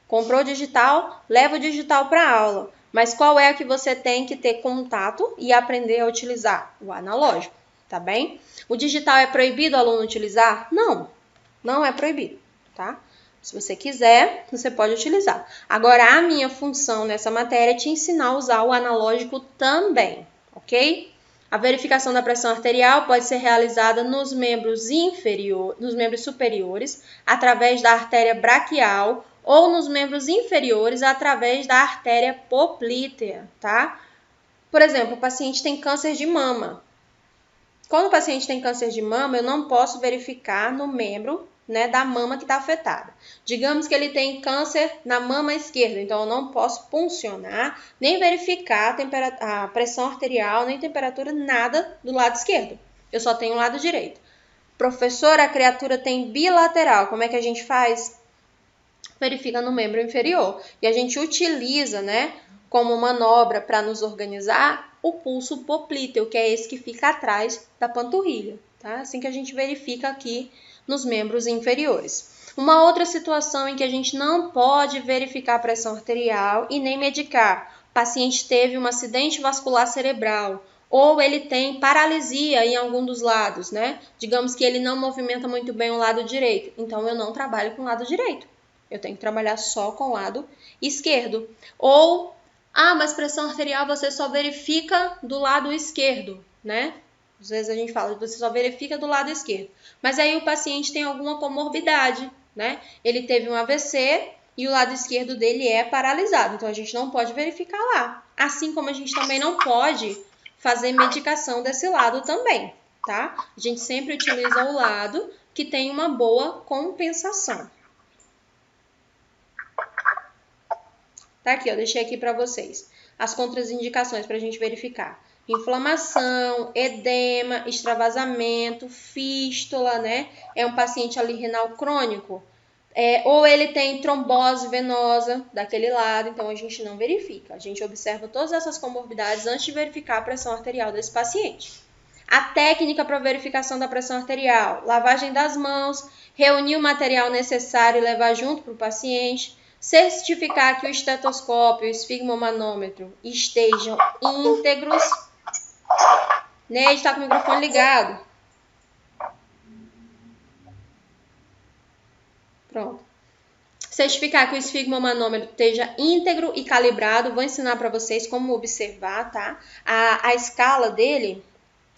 Comprou o digital, leva o digital para a aula. Mas qual é a que você tem que ter contato e aprender a utilizar? O analógico, tá bem? O digital é proibido o aluno utilizar? Não, não é proibido, tá? Se você quiser, você pode utilizar. Agora, a minha função nessa matéria é te ensinar a usar o analógico também, ok? A verificação da pressão arterial pode ser realizada nos membros superiores, através da artéria braquial, ou nos membros inferiores, através da artéria poplítea, tá? Por exemplo, o paciente tem câncer de mama. Quando o paciente tem câncer de mama, eu não posso verificar no membro, né, da mama que está afetada. Digamos que ele tem câncer na mama esquerda, então eu não posso puncionar, nem verificar a pressão arterial, nem temperatura, nada do lado esquerdo. Eu só tenho o lado direito. Professora, a criatura tem bilateral, como é que a gente faz? Verifica no membro inferior. E a gente utiliza, né, como manobra para nos organizar, o pulso poplíteo, que é esse que fica atrás da panturrilha, tá? Assim que a gente verifica aqui nos membros inferiores. Uma outra situação em que a gente não pode verificar a pressão arterial e nem medicar. O paciente teve um acidente vascular cerebral ou ele tem paralisia em algum dos lados, né? Digamos que ele não movimenta muito bem o lado direito. Então, eu não trabalho com o lado direito. Eu tenho que trabalhar só com o lado esquerdo. Ou, mas pressão arterial você só verifica do lado esquerdo, né? Às vezes a gente fala, você só verifica do lado esquerdo. Mas aí o paciente tem alguma comorbidade, né? Ele teve um AVC e o lado esquerdo dele é paralisado. Então, a gente não pode verificar lá. Assim como a gente também não pode fazer medicação desse lado também, tá? A gente sempre utiliza o lado que tem uma boa compensação. Tá aqui, ó, deixei aqui para vocês as contraindicações para a gente verificar. Inflamação, edema, extravasamento, fístula, né? É um paciente ali renal crônico. Ou ele tem trombose venosa daquele lado, então a gente não verifica. A gente observa todas essas comorbidades antes de verificar a pressão arterial desse paciente. A técnica para verificação da pressão arterial: lavagem das mãos, reunir o material necessário e levar junto para o paciente, certificar que o estetoscópio e o esfigmomanômetro estejam íntegros. Neide, está com o microfone ligado. Pronto. Certificar que o esfigmomanômetro esteja íntegro e calibrado. Vou ensinar para vocês como observar, tá? A escala dele,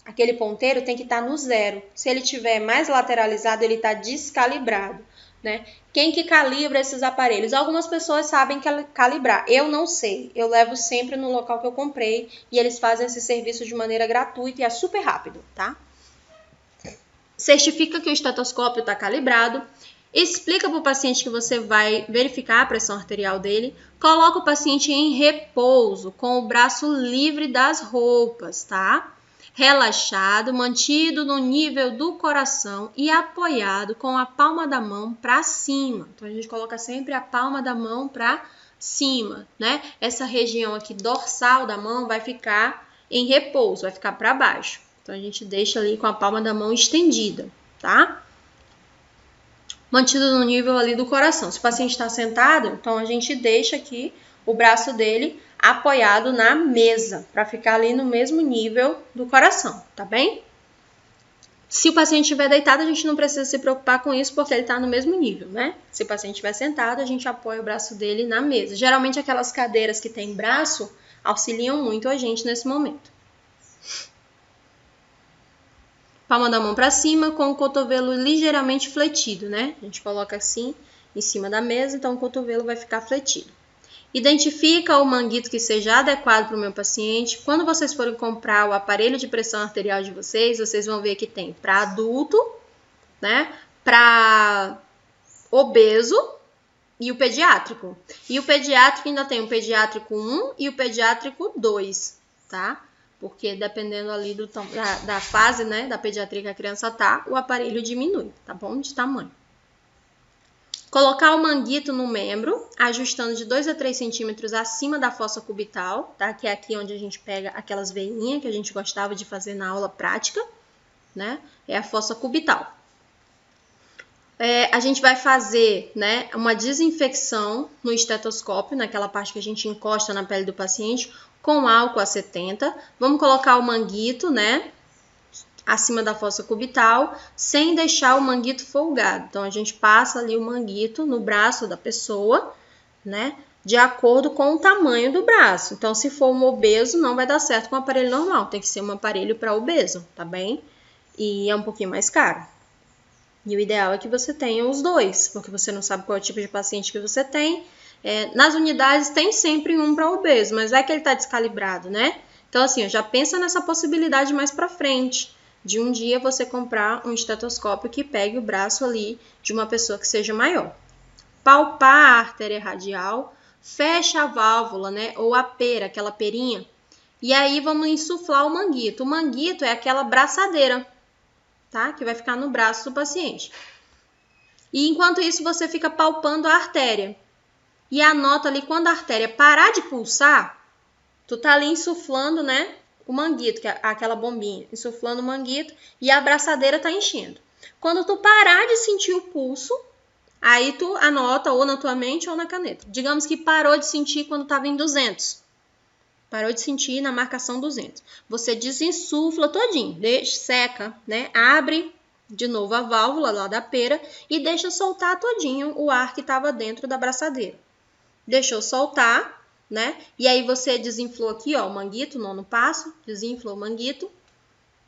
aquele ponteiro, tem que estar no 0. Se ele estiver mais lateralizado, ele está descalibrado, né? Quem que calibra esses aparelhos? Algumas pessoas sabem calibrar. Eu não sei. Eu levo sempre no local que eu comprei e eles fazem esse serviço de maneira gratuita e é super rápido, tá? Certifica que o estetoscópio está calibrado. Explica para o paciente que você vai verificar a pressão arterial dele. Coloca o paciente em repouso, com o braço livre das roupas, tá? Relaxado, mantido no nível do coração e apoiado com a palma da mão para cima. Então, a gente coloca sempre a palma da mão para cima, né? Essa região aqui dorsal da mão vai ficar em repouso, vai ficar para baixo. Então, a gente deixa ali com a palma da mão estendida, tá? Mantido no nível ali do coração. Se o paciente está sentado, então a gente deixa aqui o braço dele apoiado na mesa, para ficar ali no mesmo nível do coração, tá bem? Se o paciente estiver deitado, a gente não precisa se preocupar com isso, porque ele está no mesmo nível, né? Se o paciente estiver sentado, a gente apoia o braço dele na mesa. Geralmente aquelas cadeiras que tem braço auxiliam muito a gente nesse momento. Palma da mão para cima, com o cotovelo ligeiramente fletido, né? A gente coloca assim em cima da mesa, então o cotovelo vai ficar fletido. Identifica o manguito que seja adequado para o meu paciente. Quando vocês forem comprar o aparelho de pressão arterial de vocês, vocês vão ver que tem para adulto, né? Para obeso e o pediátrico. E o pediátrico ainda tem o pediátrico 1 e o pediátrico 2, tá? Porque dependendo ali da fase, né, da pediatria que a criança tá, o aparelho diminui, tá bom? De tamanho. Colocar o manguito no membro, ajustando de 2 a 3 centímetros acima da fossa cubital, tá? Que é aqui onde a gente pega aquelas veinhas que a gente gostava de fazer na aula prática, né? É a fossa cubital. A gente vai fazer, né, uma desinfecção no estetoscópio, naquela parte que a gente encosta na pele do paciente, com álcool a 70. Vamos colocar o manguito, né, acima da fossa cubital, sem deixar o manguito folgado. Então, a gente passa ali o manguito no braço da pessoa, né, de acordo com o tamanho do braço. Então, se for um obeso, não vai dar certo com um aparelho normal. Tem que ser um aparelho para obeso, tá bem? E é um pouquinho mais caro. E o ideal é que você tenha os dois, porque você não sabe qual é o tipo de paciente que você tem. Nas unidades tem sempre um para obeso, mas vai que ele está descalibrado, né? Então, assim, já pensa nessa possibilidade mais para frente, de um dia você comprar um estetoscópio que pegue o braço ali de uma pessoa que seja maior. Palpar a artéria radial, fecha a válvula, né? Ou a pera, aquela perinha. E aí vamos insuflar o manguito. O manguito é aquela braçadeira, tá? Que vai ficar no braço do paciente. E enquanto isso, você fica palpando a artéria. E anota ali, quando a artéria parar de pulsar, tu tá ali insuflando, né, o manguito, que é aquela bombinha, insuflando o manguito e a abraçadeira tá enchendo. Quando tu parar de sentir o pulso, aí tu anota ou na tua mente ou na caneta. Digamos que parou de sentir quando estava em 200. Parou de sentir na marcação 200. Você desinsufla todinho, deixa, seca, né? Abre de novo a válvula lá da pera e deixa soltar todinho o ar que estava dentro da abraçadeira. Deixou soltar, né? E aí você desinflou aqui, ó, o manguito, 9º passo, desinflou o manguito.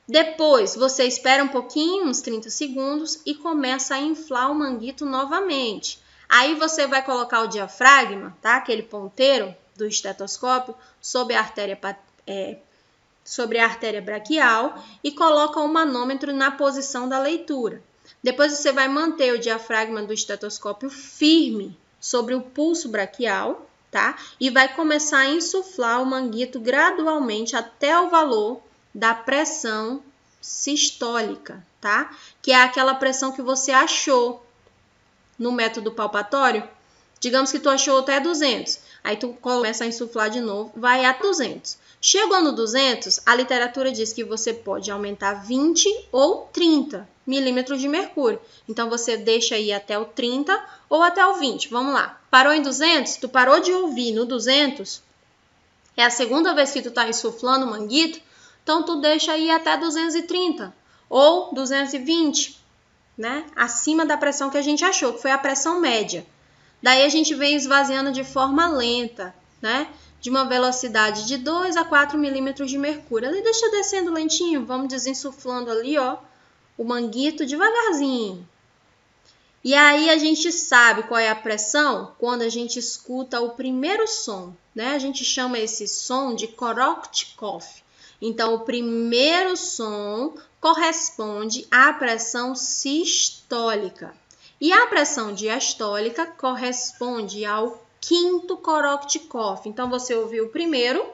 Depois, você espera um pouquinho, uns 30 segundos, e começa a inflar o manguito novamente. Aí você vai colocar o diafragma, tá? Aquele ponteiro do estetoscópio, sobre a artéria braquial e coloca o manômetro na posição da leitura. Depois você vai manter o diafragma do estetoscópio firme sobre o pulso braquial, tá? E vai começar a insuflar o manguito gradualmente até o valor da pressão sistólica, tá? Que é aquela pressão que você achou no método palpatório. Digamos que tu achou até 200, aí tu começa a insuflar de novo, vai a 200. Chegou no 200, a literatura diz que você pode aumentar 20 ou 30 milímetros de mercúrio. Então, você deixa aí até o 30 ou até o 20. Vamos lá. Parou em 200? Tu parou de ouvir no 200? É a segunda vez que tu tá insuflando o manguito, então tu deixa aí até 230 ou 220, né? Acima da pressão que a gente achou, que foi a pressão média. Daí a gente vem esvaziando de forma lenta, né? De uma velocidade de 2 a 4 milímetros de mercúrio. Ali deixa descendo lentinho, vamos desinsuflando ali, ó, o manguito devagarzinho. E aí a gente sabe qual é a pressão quando a gente escuta o primeiro som, né? A gente chama esse som de Korotchkov. Então, o primeiro som corresponde à pressão sistólica. E a pressão diastólica corresponde ao 5º Korotchkov. Então, você ouviu o primeiro,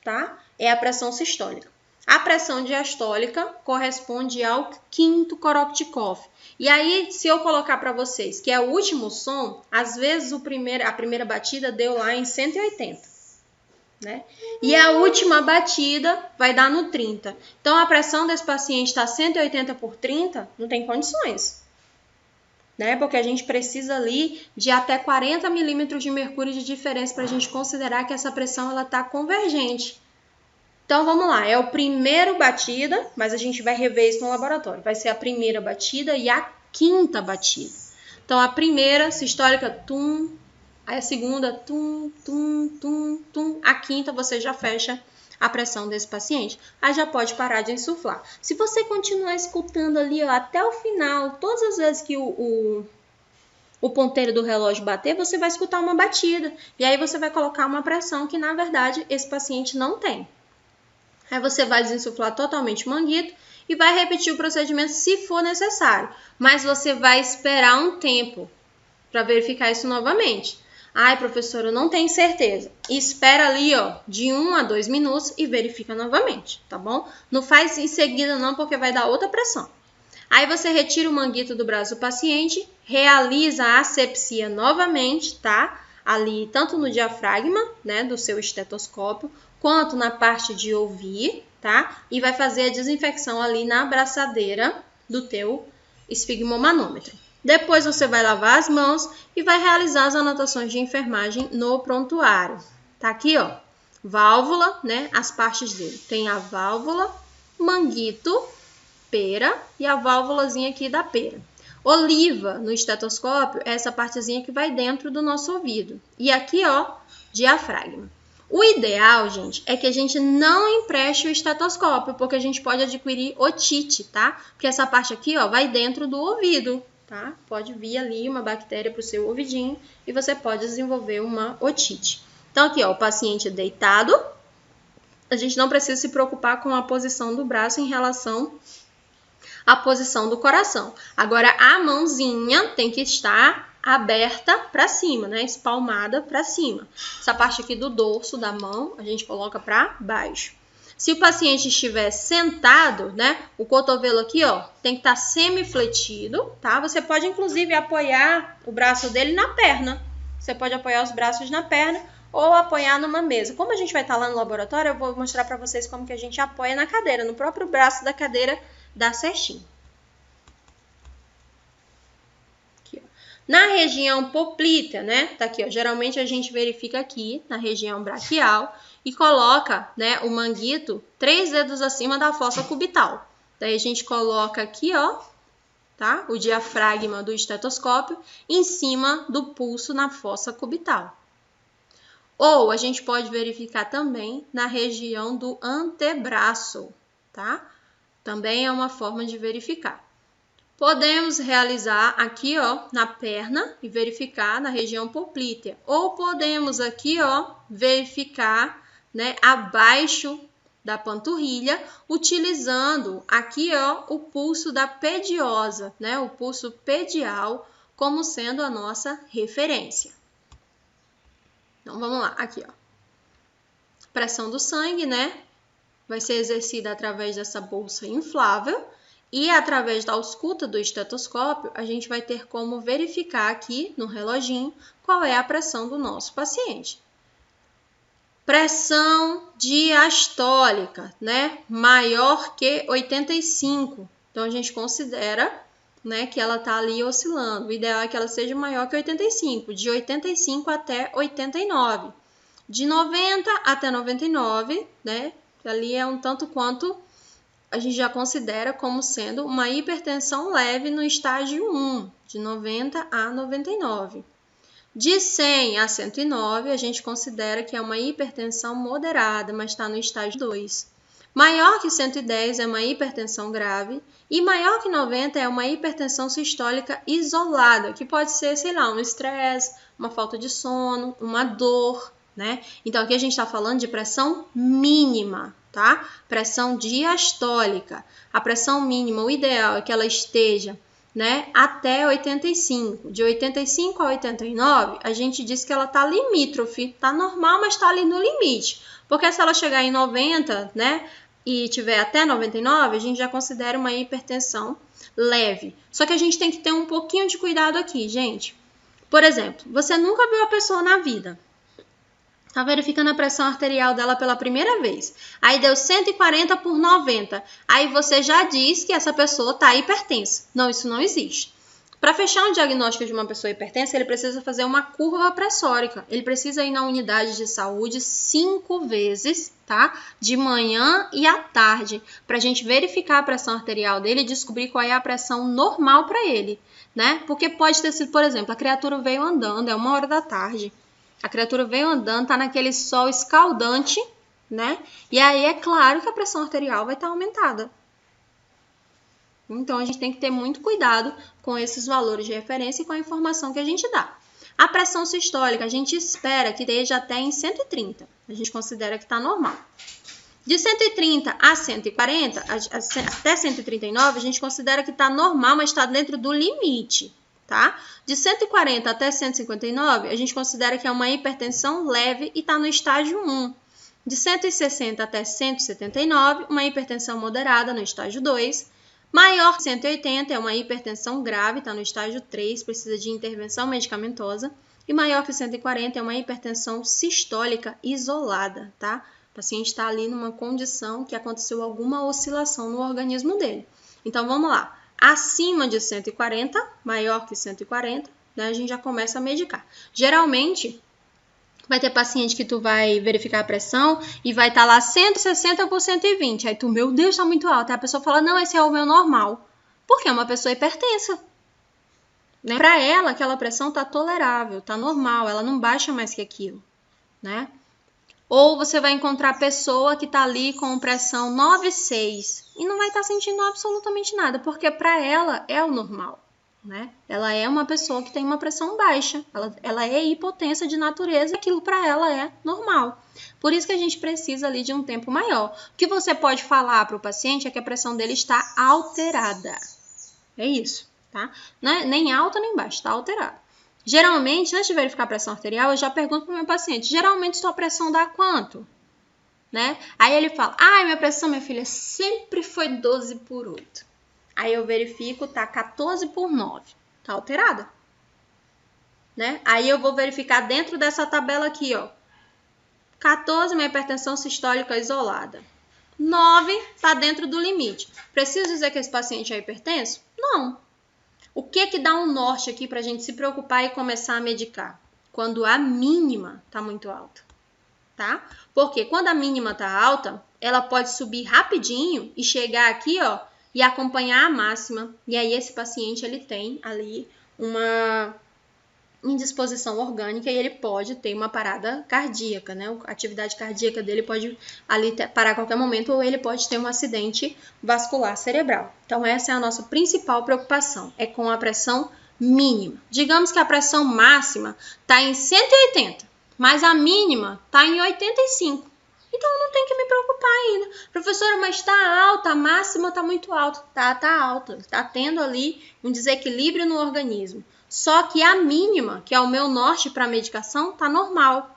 tá? É a pressão sistólica. A pressão diastólica corresponde ao 5º Korotchkov. E aí, se eu colocar para vocês que é o último som, às vezes a primeira batida deu lá em 180. Né? E a última batida vai dar no 30. Então, a pressão desse paciente está 180 por 30, não tem condições. Né? Porque a gente precisa ali de até 40 milímetros de mercúrio de diferença para a gente considerar que essa pressão está convergente. Então, vamos lá. É o primeiro batida, mas a gente vai rever isso no laboratório. Vai ser a primeira batida e a 5ª batida. Então, a primeira, sistólica, tum. Aí a segunda, tum, tum, tum, tum. A 5ª, você já fecha a pressão desse paciente. Aí já pode parar de insuflar. Se você continuar escutando ali, ó, até o final, todas as vezes que o ponteiro do relógio bater, você vai escutar uma batida. E aí você vai colocar uma pressão que, na verdade, esse paciente não tem. Aí você vai desinsuflar totalmente o manguito e vai repetir o procedimento se for necessário. Mas você vai esperar um tempo para verificar isso novamente. Ai, professora, eu não tenho certeza. Espera ali, ó, de 1 a 2 minutos e verifica novamente, tá bom? Não faz em seguida não, porque vai dar outra pressão. Aí você retira o manguito do braço do paciente, realiza a asepsia novamente, tá? Ali, tanto no diafragma, né, do seu estetoscópio, quanto na parte de ouvir, tá? E vai fazer a desinfecção ali na abraçadeira do teu esfigmomanômetro. Depois você vai lavar as mãos e vai realizar as anotações de enfermagem no prontuário. Tá aqui, ó, válvula, né, as partes dele. Tem a válvula, manguito, pera e a válvulazinha aqui da pera. Oliva no estetoscópio é essa partezinha que vai dentro do nosso ouvido. E aqui, ó, diafragma. O ideal, gente, é que a gente não empreste o estetoscópio, porque a gente pode adquirir otite, tá? Porque essa parte aqui, ó, vai dentro do ouvido. Tá? Pode vir ali uma bactéria para o seu ouvidinho e você pode desenvolver uma otite. Então, aqui, ó, o paciente deitado, a gente não precisa se preocupar com a posição do braço em relação à posição do coração. Agora, a mãozinha tem que estar aberta para cima, né? Espalmada para cima. Essa parte aqui do dorso da mão, a gente coloca para baixo. Se o paciente estiver sentado, né, o cotovelo aqui, ó, tem que estar semifletido, tá? Você pode, inclusive, apoiar o braço dele na perna. Você pode apoiar os braços na perna ou apoiar numa mesa. Como a gente vai estar lá no laboratório, eu vou mostrar para vocês como que a gente apoia na cadeira, no próprio braço da cadeira dá certinho. Aqui, ó. Na região poplítea, né? Tá aqui, ó. Geralmente a gente verifica aqui na região braquial e coloca, né, o manguito 3 dedos acima da fossa cubital. Daí a gente coloca aqui, ó, tá? O diafragma do estetoscópio em cima do pulso na fossa cubital. Ou a gente pode verificar também na região do antebraço, tá? Também é uma forma de verificar. Podemos realizar aqui, ó, na perna e verificar na região poplítea. Ou podemos aqui, ó, verificar, né, abaixo da panturrilha, utilizando aqui, ó, o pulso da pediosa, né, o pulso pedial, como sendo a nossa referência. Então, vamos lá, aqui, ó. Pressão do sangue, né, vai ser exercida através dessa bolsa inflável e através da ausculta do estetoscópio, a gente vai ter como verificar aqui no reloginho qual é a pressão do nosso paciente. Pressão diastólica, né, maior que 85. Então, a gente considera, né, que ela está ali oscilando. O ideal é que ela seja maior que 85, de 85 até 89. De 90 até 99, né, ali é um tanto quanto a gente já considera como sendo uma hipertensão leve no estágio 1, de 90 a 99. De 100 a 109, a gente considera que é uma hipertensão moderada, mas está no estágio 2. Maior que 110 é uma hipertensão grave e maior que 90 é uma hipertensão sistólica isolada, que pode ser, sei lá, um estresse, uma falta de sono, uma dor, né? Então, aqui a gente está falando de pressão mínima, tá? Pressão diastólica. A pressão mínima, o ideal é que ela esteja, né, até 85. De 85 a 89, a gente diz que ela está limítrofe, tá normal, mas está ali no limite. Porque se ela chegar em 90, né, e tiver até 99, a gente já considera uma hipertensão leve. Só que a gente tem que ter um pouquinho de cuidado aqui, gente. Por exemplo, você nunca viu a pessoa na vida. Tá verificando a pressão arterial dela pela primeira vez. Aí deu 140 por 90. Aí você já diz que essa pessoa está hipertensa. Não, isso não existe. Para fechar um diagnóstico de uma pessoa hipertensa, ele precisa fazer uma curva pressórica. Ele precisa ir na unidade de saúde 5 vezes, tá? De manhã e à tarde, para a gente verificar a pressão arterial dele e descobrir qual é a pressão normal para ele, né? Porque pode ter sido, por exemplo, a criatura veio andando, é 1 hora da tarde. A criatura veio andando, tá naquele sol escaldante, né? E aí é claro que a pressão arterial vai estar aumentada. Então, a gente tem que ter muito cuidado com esses valores de referência e com a informação que a gente dá. A pressão sistólica, a gente espera que esteja até em 130. A gente considera que está normal. De 130 a 140, até 139, a gente considera que está normal, mas está dentro do limite. Tá? De 140 até 159, a gente considera que é uma hipertensão leve e está no estágio 1. De 160 até 179, uma hipertensão moderada no estágio 2. Maior que 180 é uma hipertensão grave, está no estágio 3, precisa de intervenção medicamentosa. E maior que 140 é uma hipertensão sistólica isolada, tá? O paciente está ali numa condição que aconteceu alguma oscilação no organismo dele. Então, vamos lá. Acima de 140, maior que 140, né, a gente já começa a medicar. Geralmente, vai ter paciente que tu vai verificar a pressão e vai estar lá 160 por 120. Aí tu, meu Deus, está muito alto. Aí a pessoa fala, não, esse é o meu normal. Porque é uma pessoa hipertensa. Né? Para ela, aquela pressão está tolerável, está normal, ela não baixa mais que aquilo, né? Ou você vai encontrar a pessoa que está ali com pressão 9,6 e não vai estar sentindo absolutamente nada, porque para ela é o normal, né? Ela é uma pessoa que tem uma pressão baixa, ela é hipotensa de natureza, aquilo para ela é normal. Por isso que a gente precisa ali de um tempo maior. O que você pode falar para o paciente é que a pressão dele está alterada. É isso, tá? Não é nem alta nem baixa, está alterada. Geralmente, antes de verificar a pressão arterial, eu já pergunto para o meu paciente, geralmente sua pressão dá quanto? Né? Aí ele fala, minha pressão, minha filha, sempre foi 12 por 8. Aí eu verifico, tá 14 por 9. Tá alterada. Né? Aí eu vou verificar dentro dessa tabela aqui, ó. 14, uma hipertensão sistólica isolada. 9 está dentro do limite. Preciso dizer que esse paciente é hipertenso? Não. O que dá um norte aqui para a gente se preocupar e começar a medicar? Quando a mínima está muito alta, tá? Porque quando a mínima está alta, ela pode subir rapidinho e chegar aqui, ó, e acompanhar a máxima. E aí esse paciente, ele tem ali uma indisposição orgânica e ele pode ter uma parada cardíaca, né? A atividade cardíaca dele pode ali parar a qualquer momento ou ele pode ter um acidente vascular cerebral. Então essa é a nossa principal preocupação, é com a pressão mínima. Digamos que a pressão máxima está em 180, mas a mínima está em 85. Então não tem que me preocupar ainda. Professora, mas está alta, a máxima está muito alta. Tá alta, está tendo ali um desequilíbrio no organismo. Só que a mínima, que é o meu norte para a medicação, está normal,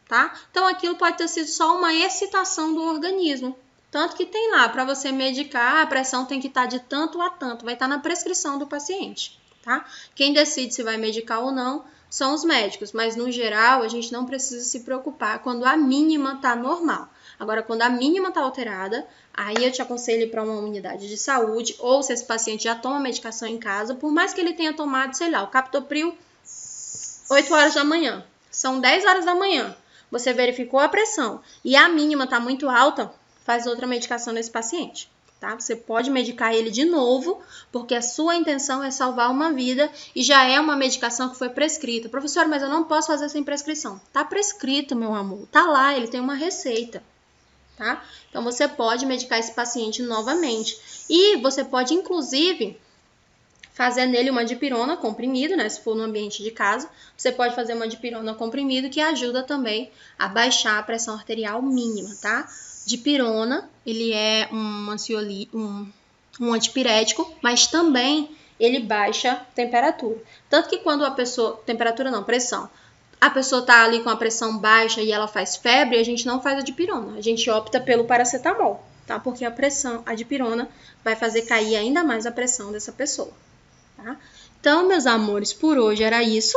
tá? Então, aquilo pode ter sido só uma excitação do organismo. Tanto que tem lá, para você medicar, a pressão tem que estar de tanto a tanto. Vai estar na prescrição do paciente, tá? Quem decide se vai medicar ou não são os médicos. Mas, no geral, a gente não precisa se preocupar quando a mínima está normal. Agora, quando a mínima está alterada, aí eu te aconselho ir para uma unidade de saúde, ou se esse paciente já toma medicação em casa, por mais que ele tenha tomado, sei lá, o captopril 8 horas da manhã, são 10 horas da manhã, você verificou a pressão e a mínima está muito alta, faz outra medicação nesse paciente, tá? Você pode medicar ele de novo, porque a sua intenção é salvar uma vida e já é uma medicação que foi prescrita. Professor, mas eu não posso fazer sem prescrição. Tá prescrito, meu amor, tá lá, ele tem uma receita. Tá? Então, você pode medicar esse paciente novamente. E você pode, inclusive, fazer nele uma dipirona comprimido, né? Se for no ambiente de casa, você pode fazer uma dipirona comprimido que ajuda também a baixar a pressão arterial mínima, tá? Dipirona, ele é um antipirético, mas também ele baixa temperatura. Tanto que quando a pessoa... Temperatura não, pressão. A pessoa está ali com a pressão baixa e ela faz febre, a gente não faz a dipirona. A gente opta pelo paracetamol, tá? Porque a dipirona vai fazer cair ainda mais a pressão dessa pessoa, tá? Então, meus amores, por hoje era isso.